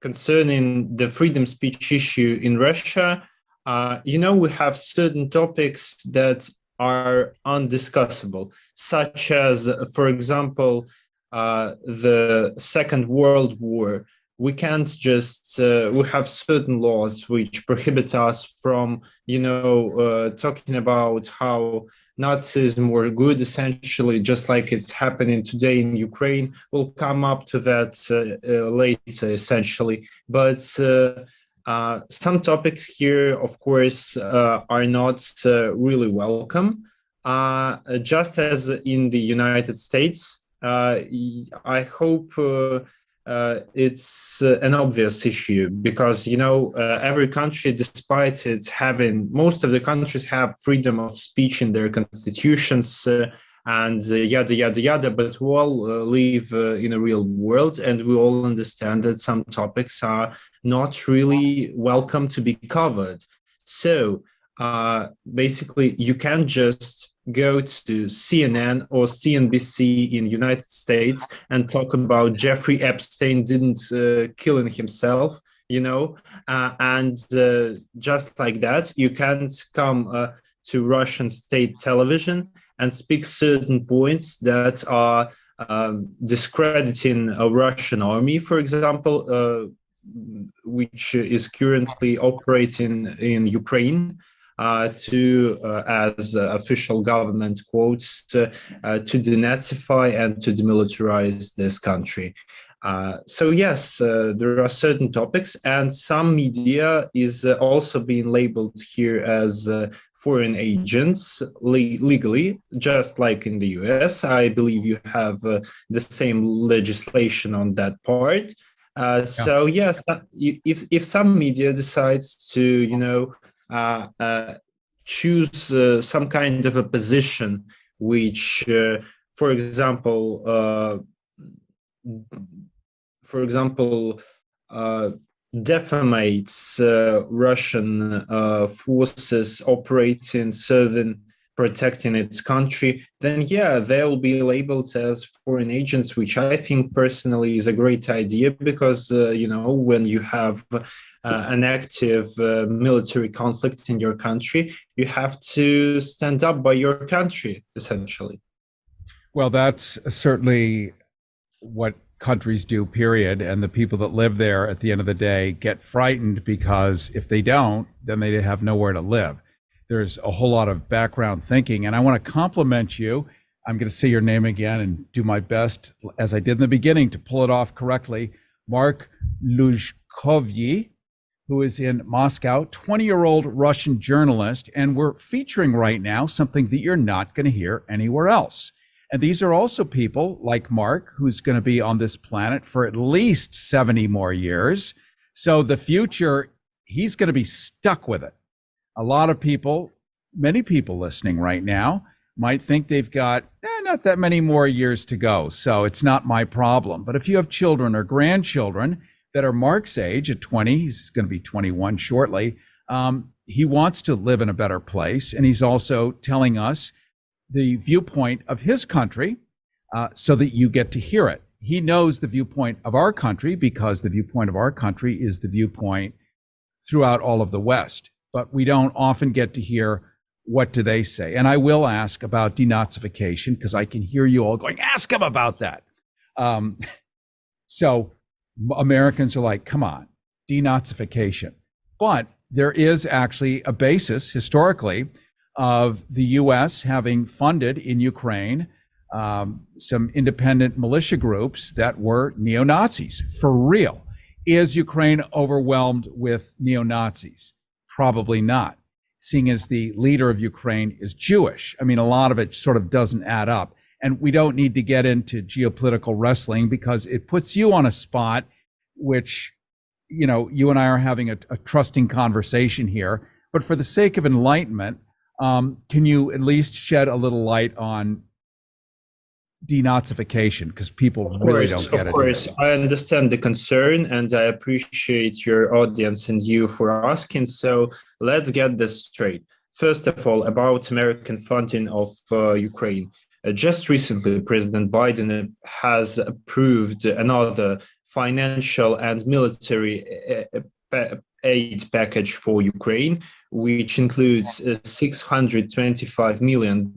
concerning the freedom speech issue in Russia, we have certain topics that are undiscussable, such as, for example, the Second World War, we can't just we have certain laws which prohibit us from talking about how Nazism were good, essentially, just like it's happening today in Ukraine. We'll come up to that later, essentially. But some topics here, of course, are not really welcome. Just as in the United States, I hope it's an obvious issue because, every country, despite its having, most of the countries have freedom of speech in their constitutions and yada, yada, yada, but we all live in a real world, and we all understand that some topics are not really welcome to be covered. So basically, you can't just go to CNN or CNBC in United States and talk about Jeffrey Epstein didn't killing himself, and just like that, you can't come to Russian state television and speak certain points that are discrediting a Russian army, for example, which is currently operating in Ukraine, as official government quotes, to denazify and to demilitarize this country. So yes, there are certain topics, and some media is also being labeled here as foreign agents legally, just like in the US. I believe you have the same legislation on that part. So yes, if some media decides to, choose some kind of a position which, for example, defamates Russian forces operating, serving, protecting its country, then yeah, they'll be labeled as foreign agents, which I think personally is a great idea because, when you have an active military conflict in your country, you have to stand up by your country, essentially. Well, that's certainly what countries do, period. And the people that live there at the end of the day get frightened because if they don't, then they have nowhere to live. There's a whole lot of background thinking. And I want to compliment you. I'm going to say your name again and do my best, as I did in the beginning, to pull it off correctly. Mark Luzhkovyi, who is in Moscow, 20-year-old Russian journalist. And we're featuring right now something that you're not going to hear anywhere else. And these are also people like Mark, who's going to be on this planet for at least 70 more years. So the future, he's going to be stuck with it. A lot of people, many people listening right now might think they've got not that many more years to go. So it's not my problem. But if you have children or grandchildren that are Mark's age at 20, he's going to be 21 shortly, he wants to live in a better place. And he's also telling us the viewpoint of his country so that you get to hear it. He knows the viewpoint of our country because the viewpoint of our country is the viewpoint throughout all of the West. But we don't often get to hear what do they say. And I will ask about denazification because I can hear you all going, ask him about that. So Americans are like, come on, denazification. But there is actually a basis historically of the U.S. having funded in Ukraine some independent militia groups that were neo-Nazis, for real. Is Ukraine overwhelmed with neo-Nazis? Probably not, seeing as the leader of Ukraine is Jewish. I mean, a lot of it sort of doesn't add up. And we don't need to get into geopolitical wrestling because it puts you on a spot which, you and I are having a trusting conversation here. But for the sake of enlightenment, can you at least shed a little light on denazification? Because people really don't get it. Of course, I understand the concern and I appreciate your audience and you for asking. So let's get this straight. First of all, about American funding of Ukraine. Just recently, President Biden has approved another financial and military aid package for Ukraine, which includes $625 million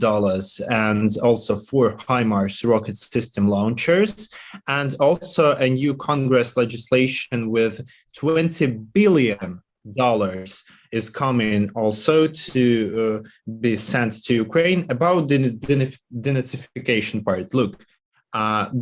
and also 4 HIMARS rocket system launchers, and also a new Congress legislation with $20 billion is coming also to be sent to Ukraine. About the denazification part, look,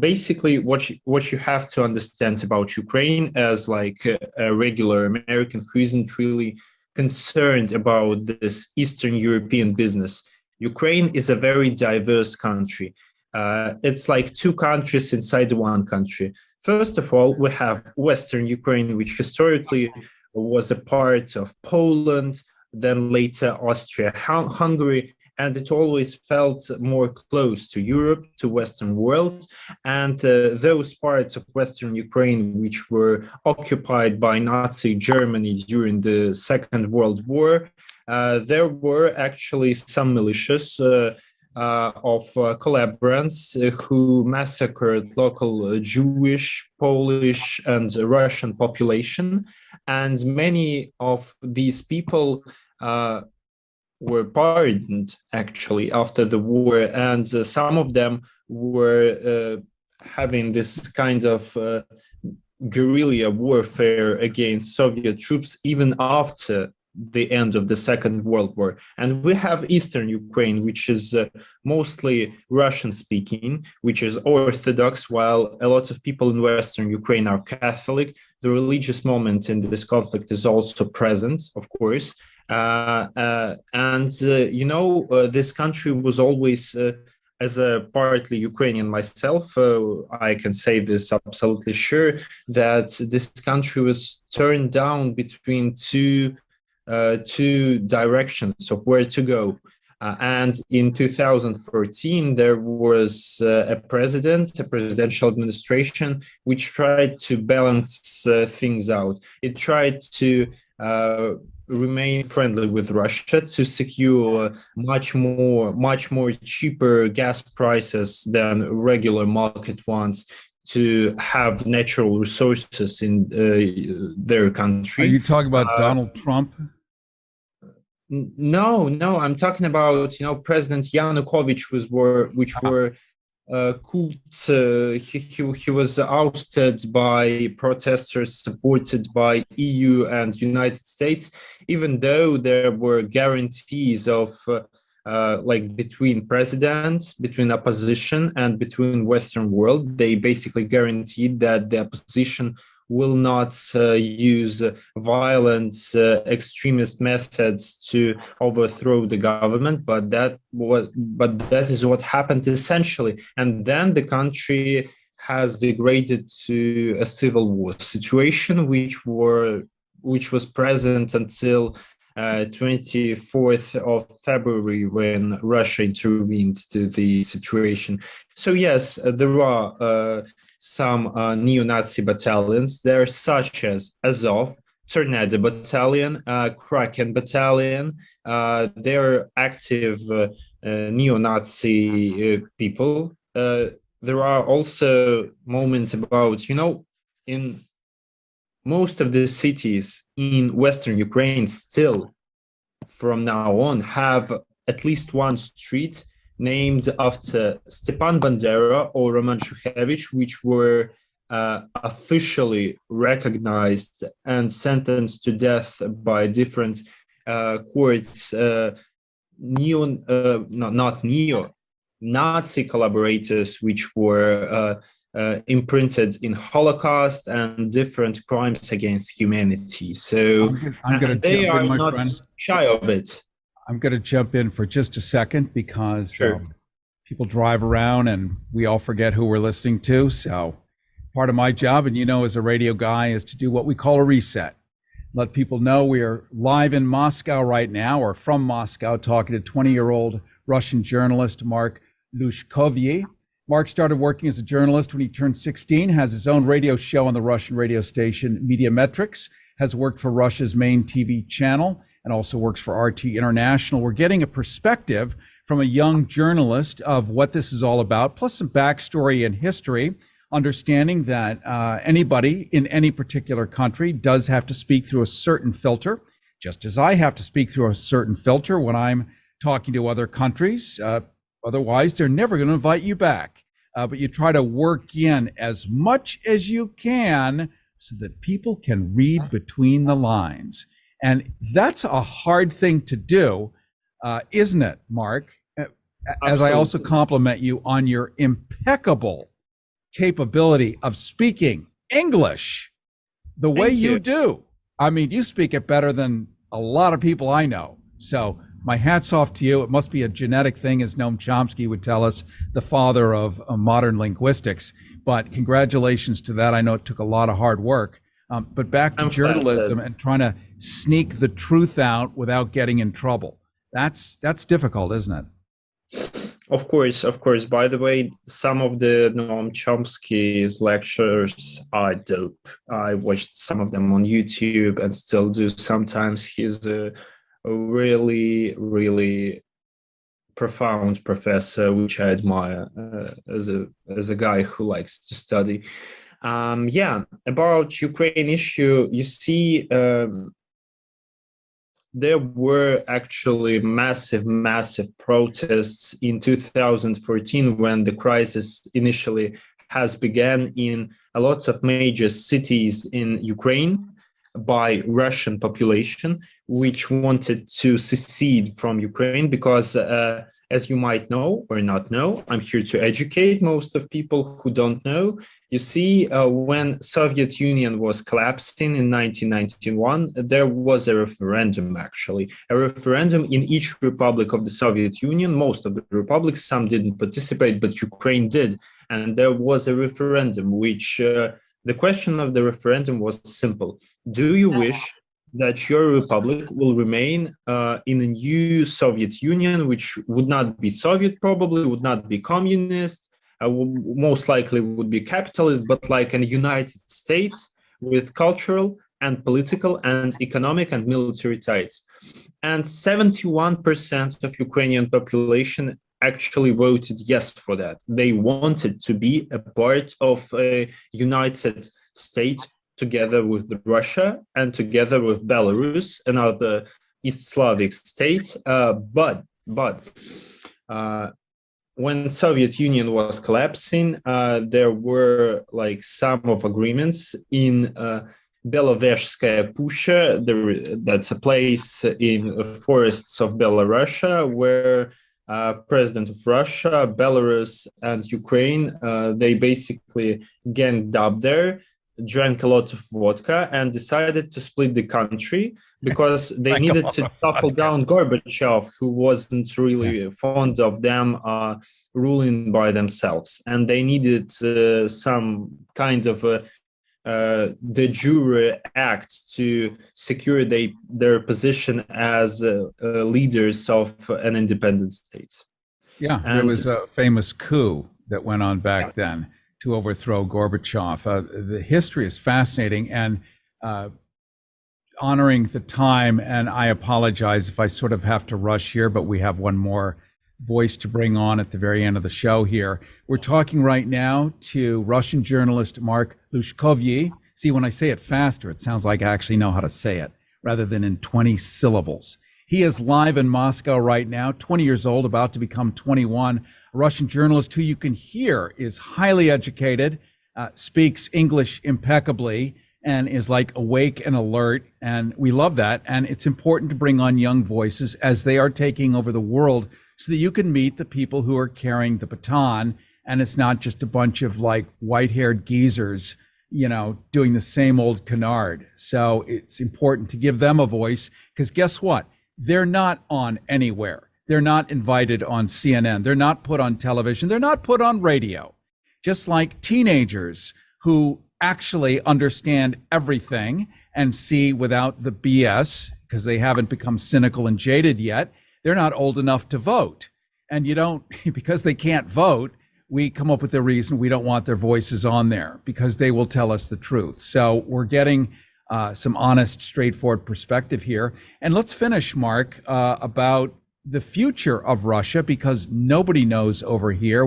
basically what you have to understand about Ukraine as like a regular American who isn't really concerned about this Eastern European business. Ukraine is a very diverse country. It's like 2 countries inside one country. First of all, we have Western Ukraine, which historically was a part of Poland, then later Austria, Hungary, and it always felt more close to Europe, to Western world. And those parts of Western Ukraine, which were occupied by Nazi Germany during the Second World War, there were actually some militias of collaborants who massacred local Jewish, Polish, and Russian population. And many of these people were pardoned actually after the war, and some of them were having this kind of guerrilla warfare against Soviet troops even after the end of the Second World War. And we have Eastern Ukraine, which is mostly Russian speaking, which is Orthodox, while a lot of people in Western Ukraine are Catholic. The religious moment in this conflict is also present, of course. This country was always, as a partly Ukrainian myself, I can say this absolutely sure, that this country was turned down between two directions of where to go. And in 2014, there was a presidential administration, which tried to balance things out. It tried to remain friendly with Russia, to secure much more cheaper gas prices than regular market ones, to have natural resources in their country. Are you talking about Donald Trump? No, I'm talking about President Yanukovych he was ousted by protesters supported by EU and United States, even though there were guarantees of between presidents, between opposition, and between Western world. They basically guaranteed that the opposition will not use violent extremist methods to overthrow the government, but that is what happened essentially. And then the country has degraded to a civil war situation, which was present until 24th of February, when Russia intervened to the situation. So yes, there are some neo-Nazi battalions there, such as Azov, Tornado Battalion, Kraken Battalion. They're active neo-Nazi people. There are also moments about, in most of the cities in Western Ukraine still, from now on, have at least one street named after Stepan Bandera or Roman Shukhevich, which were officially recognized and sentenced to death by different courts. Nazi collaborators, which were imprinted in Holocaust and different crimes against humanity. So they are not shy of it. I'm going to jump in for just a second because people drive around and we all forget who we're listening to. So part of my job, and as a radio guy, is to do what we call a reset. Let people know we are live in Moscow right now, or from Moscow, talking to 20-year-old Russian journalist Mark Lushkovye. Mark started working as a journalist when he turned 16, has his own radio show on the Russian radio station Mediametrics, has worked for Russia's main TV channel, and also works for RT International. We're getting a perspective from a young journalist of what this is all about, plus some backstory and history understanding that anybody in any particular country does have to speak through a certain filter, just as I have to speak through a certain filter when I'm talking to other countries. Otherwise, they're never going to invite you back. But you try to work in as much as you can so that people can read between the lines. And that's a hard thing to do, isn't it, Mark? As I also compliment you on your impeccable capability of speaking English the way you do. I mean, you speak it better than a lot of people I know. So my hat's off to you. It must be a genetic thing, as Noam Chomsky would tell us, the father of modern linguistics. But congratulations to that. I know it took a lot of hard work. But back to journalism and trying to sneak the truth out without getting in trouble. That's difficult, isn't it? Of course. By the way, some of the Noam Chomsky's lectures are dope. I watched some of them on YouTube and still do sometimes. He's a really, really profound professor, which I admire as a guy who likes to study. About Ukraine issue, you see, there were actually massive protests in 2014 when the crisis initially has began in a lot of major cities in Ukraine by Russian population, which wanted to secede from Ukraine because, as you might know or not know, I'm here to educate most of people who don't know. You see, when Soviet Union was collapsing in 1991, there was a referendum, actually. A referendum in each republic of the Soviet Union, most of the republics, some didn't participate, but Ukraine did. And there was a referendum, which the question of the referendum was simple. Do you wish that your republic will remain in a new Soviet Union, which would not be Soviet, probably would not be communist, most likely would be capitalist, but like a United States with cultural and political and economic and military ties? And 71% of Ukrainian population actually voted yes for that. They wanted to be a part of a United States together with Russia and together with Belarus and other East Slavic states. But when Soviet Union was collapsing, there were like some of agreements in Belovezhskaya Pusha. That's a place in forests of Belarusia where President of Russia, Belarus, and Ukraine, they basically ganged up there, drank a lot of vodka, and decided to split the country because they needed to topple down Gorbachev, who wasn't really fond of them ruling by themselves. And they needed some kind of a de jure act to secure their position as leaders of an independent state. Yeah, and there was a famous coup that went on back then to overthrow Gorbachev. The history is fascinating and honoring the time, and I apologize if I sort of have to rush here, but we have one more voice to bring on at the very end of the show here. We're talking right now to Russian journalist Mark Lushkovyi. See, when I say it faster, it sounds like I actually know how to say it, rather than in 20 syllables. He is live in Moscow right now, 20 years old, about to become 21. A Russian journalist who you can hear is highly educated, speaks English impeccably, and is like awake and alert. And we love that. And it's important to bring on young voices as they are taking over the world so that you can meet the people who are carrying the baton. And it's not just a bunch of like white-haired geezers, you know, doing the same old canard. So it's important to give them a voice, because guess what? They're not on anywhere. They're not invited on CNN. They're not put on television. They're not put on radio. Just like teenagers who actually understand everything and see without the BS, because they haven't become cynical and jaded yet, they're not old enough to vote. And you don't, because they can't vote, we come up with a reason we don't want their voices on there, because they will tell us the truth. So we're getting some honest, straightforward perspective here. And let's finish, Mark, about the future of Russia, because nobody knows over here.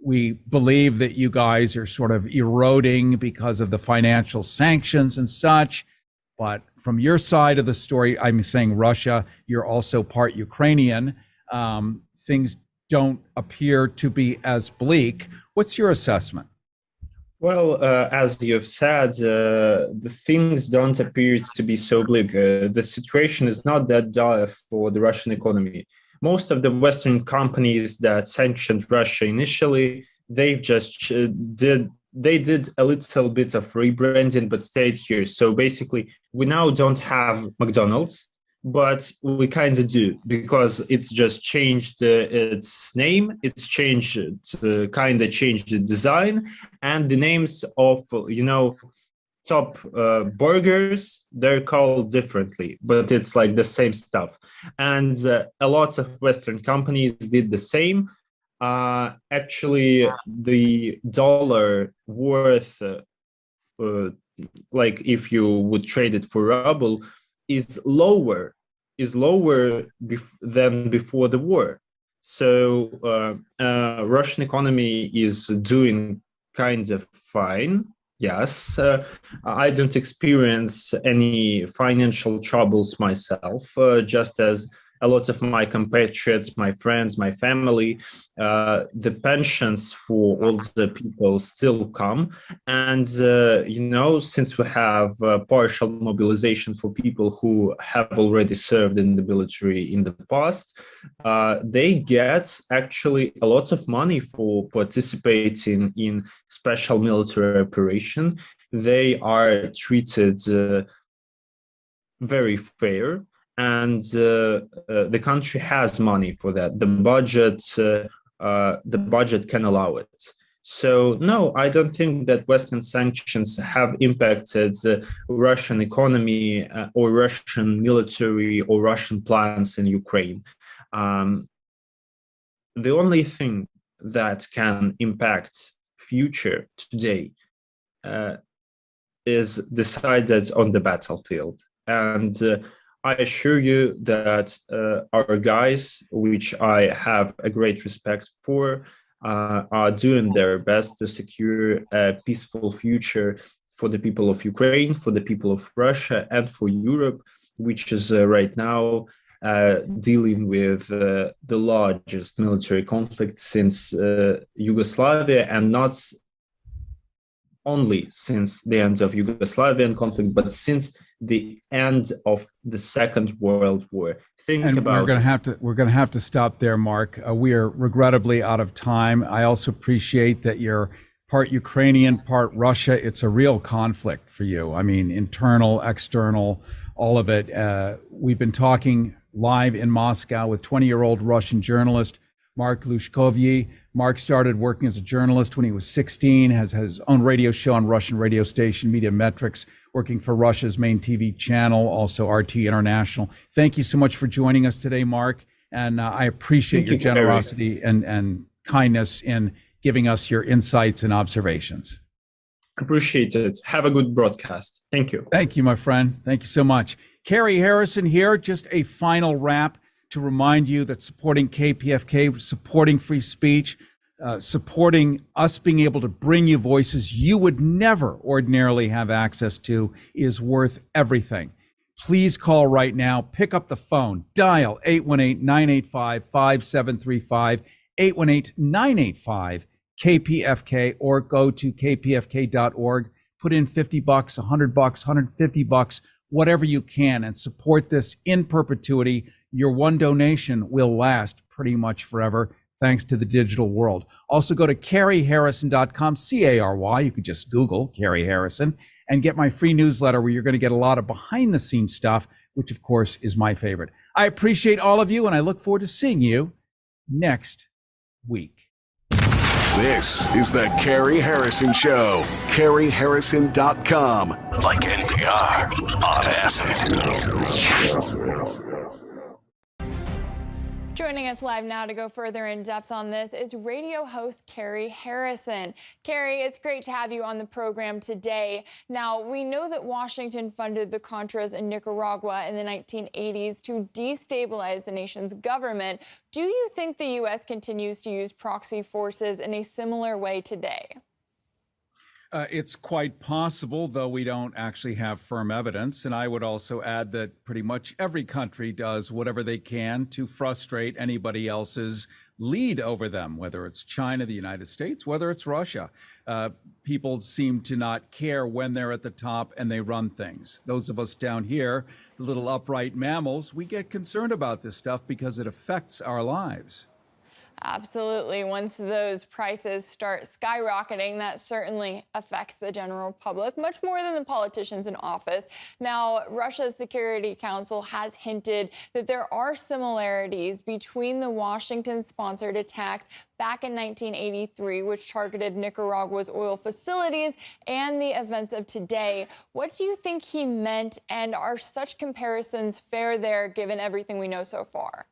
we believe that you guys are sort of eroding because of the financial sanctions and such. But from your side of the story, I'm saying Russia, you're also part Ukrainian. Things don't appear to be as bleak. What's your assessment? Well, as you've said, the things don't appear to be so bleak. The situation is not that dire for the Russian economy. Most of the Western companies that sanctioned Russia initially, they've just did a little bit of rebranding, but stayed here. So basically, we now don't have McDonald's, but we kind of do, because it's just changed its name. It's changed, kind of changed the design, and the names of, top burgers, they're called differently, but it's like the same stuff. And a lot of Western companies did the same. Actually, the dollar worth, like if you would trade it for ruble, is lower than before the war. So Russian economy is doing kind of fine. Yes, I don't experience any financial troubles myself, just as a lot of my compatriots, my friends, my family. The pensions for older people still come. And, since we have partial mobilization for people who have already served in the military in the past, they get actually a lot of money for participating in special military operation. They are treated very fair. And the country has money for that. The budget can allow it. So no, I don't think that Western sanctions have impacted the Russian economy or Russian military or Russian plans in Ukraine. The only thing that can impact future today is decided on the battlefield. And I assure you that our guys, which I have a great respect for, are doing their best to secure a peaceful future for the people of Ukraine, for the people of Russia, and for Europe, which is right now dealing with the largest military conflict since Yugoslavia, and not only since the end of Yugoslavian conflict, but since the end of the Second World War. We're going to have to stop there, Mark. We are regrettably out of time. I also appreciate that you're part Ukrainian, part Russia. It's a real conflict for you. I mean, internal, external, all of it. We've been talking live in Moscow with 20-year-old Russian journalist Mark Lushkovyi. Mark started working as a journalist when he was 16, has his own radio show on Russian radio station, Media Metrics, working for Russia's main TV channel, also RT International. Thank you so much for joining us today, Mark. And I appreciate your generosity and kindness in giving us your insights and observations. Appreciate it. Have a good broadcast. Thank you. Thank you, my friend. Thank you so much. Cary Harrison here. Just a final wrap to remind you that supporting KPFK, supporting free speech, supporting us being able to bring you voices you would never ordinarily have access to is worth everything. Please call right now. Pick up the phone. Dial 818-985-5735, 818-985-KPFK, or go to kpfk.org. Put in $50, $100, $150, whatever you can, and support this in perpetuity. Your one donation will last pretty much forever, thanks to the digital world. Also go to CaryHarrison.com, C-A-R-Y. You could just Google Cary Harrison and get my free newsletter where you're going to get a lot of behind the scenes stuff, which of course is my favorite. I appreciate all of you, and I look forward to seeing you next week. This is the Cary Harrison Show. CaryHarrison.com. Like NPR on acid. Joining us live now to go further in depth on this is radio host Cary Harrison. Cary, it's great to have you on the program today. Now, we know that Washington funded the Contras in Nicaragua in the 1980s to destabilize the nation's government. Do you think the U.S. continues to use proxy forces in a similar way today? It's quite possible, though we don't actually have firm evidence. And I would also add that pretty much every country does whatever they can to frustrate anybody else's lead over them, whether it's China, the United States, whether it's Russia. People seem to not care when they're at the top and they run things. Those of us down here, the little upright mammals, we get concerned about this stuff because it affects our lives. Absolutely. Once those prices start skyrocketing, that certainly affects the general public much more than the politicians in office. Now, Russia's Security Council has hinted that there are similarities between the Washington-sponsored attacks back in 1983, which targeted Nicaragua's oil facilities, and the events of today. What do you think he meant, and are such comparisons fair there, given everything we know so far?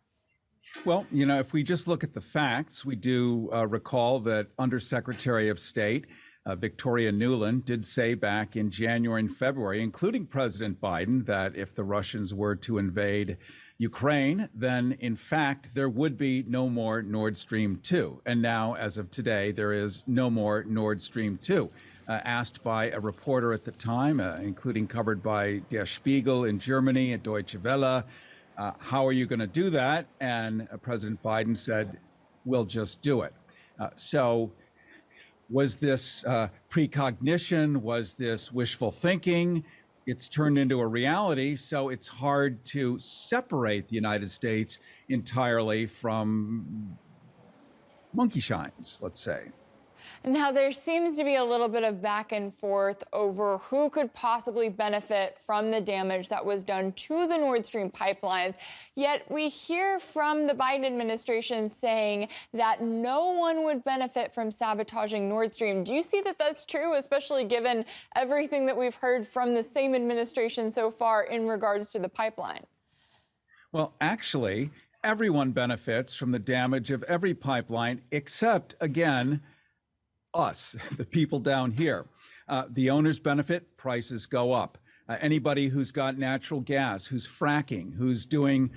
Well, you know, if we just look at the facts, we do recall that Undersecretary of State Victoria Nuland did say back in January and February, including President Biden, that if the Russians were to invade Ukraine, then in fact, there would be no more Nord Stream 2. And now, as of today, there is no more Nord Stream 2. Asked by a reporter at the time, including covered by Der Spiegel in Germany and Deutsche Welle, how are you going to do that? And President Biden said, we'll just do it. So was this precognition? Was this wishful thinking? It's turned into a reality. So it's hard to separate the United States entirely from monkey shines, let's say. Now, there seems to be a little bit of back and forth over who could possibly benefit from the damage that was done to the Nord Stream pipelines. Yet we hear from the Biden administration saying that no one would benefit from sabotaging Nord Stream. Do you see that that's true, especially given everything that we've heard from the same administration so far in regards to the pipeline? Well, actually, everyone benefits from the damage of every pipeline except, again, us, the people down here. The owners benefit, prices go up. Anybody who's got natural gas, who's fracking, who's doing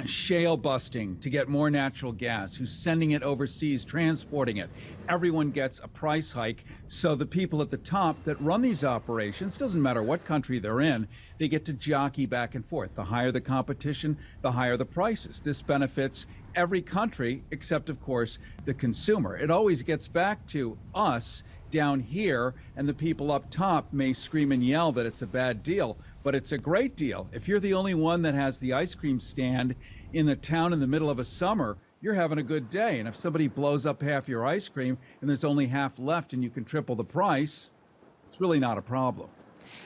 shale busting to get more natural gas, who's sending it overseas, transporting it, everyone gets a price hike. So the people at the top that run these operations, doesn't matter what country they're in, they get to jockey back and forth. The higher the competition, the higher the prices. This benefits every country except, of course, the consumer. It always gets back to us down here, and the people up top may scream and yell that it's a bad deal, but it's a great deal. If you're the only one that has the ice cream stand in the town in the middle of a summer, you're having a good day. And if somebody blows up half your ice cream and there's only half left and you can triple the price, it's really not a problem.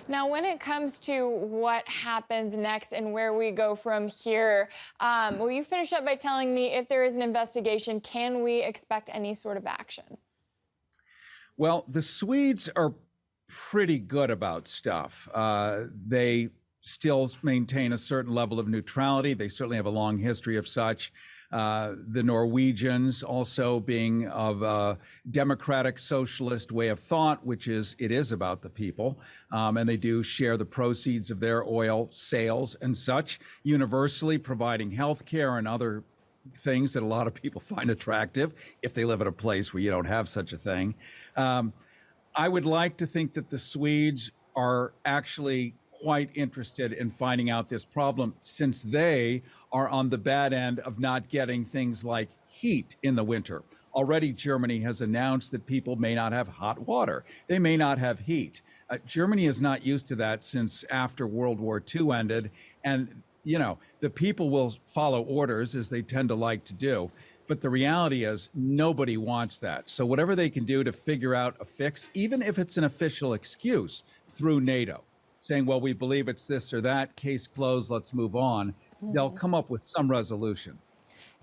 Now, when it comes to what happens next and where we go from here, will you finish up by telling me, if there is an investigation, can we expect any sort of action? Well, the Swedes are pretty good about stuff. They still maintain a certain level of neutrality. They certainly have a long history of such. The Norwegians also being of a democratic socialist way of thought, which is, it is about the people. And they do share the proceeds of their oil sales and such, universally providing health care and other things that a lot of people find attractive if they live in a place where you don't have such a thing. I would like to think that the Swedes are actually quite interested in finding out this problem, since they are on the bad end of not getting things like heat in the winter. Already, Germany has announced that people may not have hot water. They may not have heat. Germany is not used to that since after World War II ended. And, you know, the people will follow orders, as they tend to like to do. But the reality is nobody wants that. So whatever they can do to figure out a fix, even if it's an official excuse through NATO, saying, well, we believe it's this or that, case closed, let's move on, they'll come up with some resolution.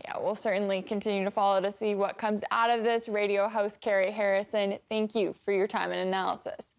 Yeah, we'll certainly continue to follow to see what comes out of this. Radio host Cary Harrison, thank you for your time and analysis.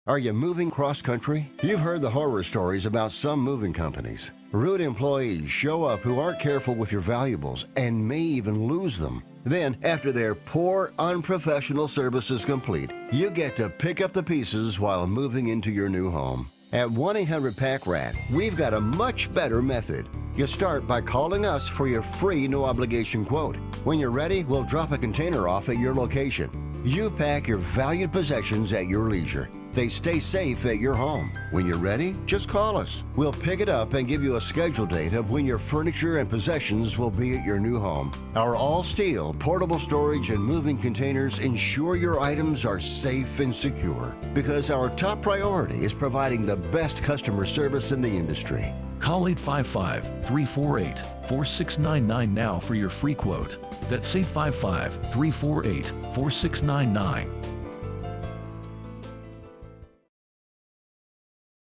Are you moving cross-country? You've heard the horror stories about some moving companies. Rude employees show up who aren't careful with your valuables and may even lose them. Then, after their poor, unprofessional service is complete, you get to pick up the pieces while moving into your new home. At 1-800-PACK-RAT, we've got a much better method. You start by calling us for your free no-obligation quote. When you're ready, we'll drop a container off at your location. You pack your valued possessions at your leisure. They stay safe at your home. When you're ready, just call us. We'll pick it up and give you a schedule date of when your furniture and possessions will be at your new home. Our all-steel portable storage and moving containers ensure your items are safe and secure, because our top priority is providing the best customer service in the industry. Call 855-348-4699 now for your free quote. That's 855-348-4699.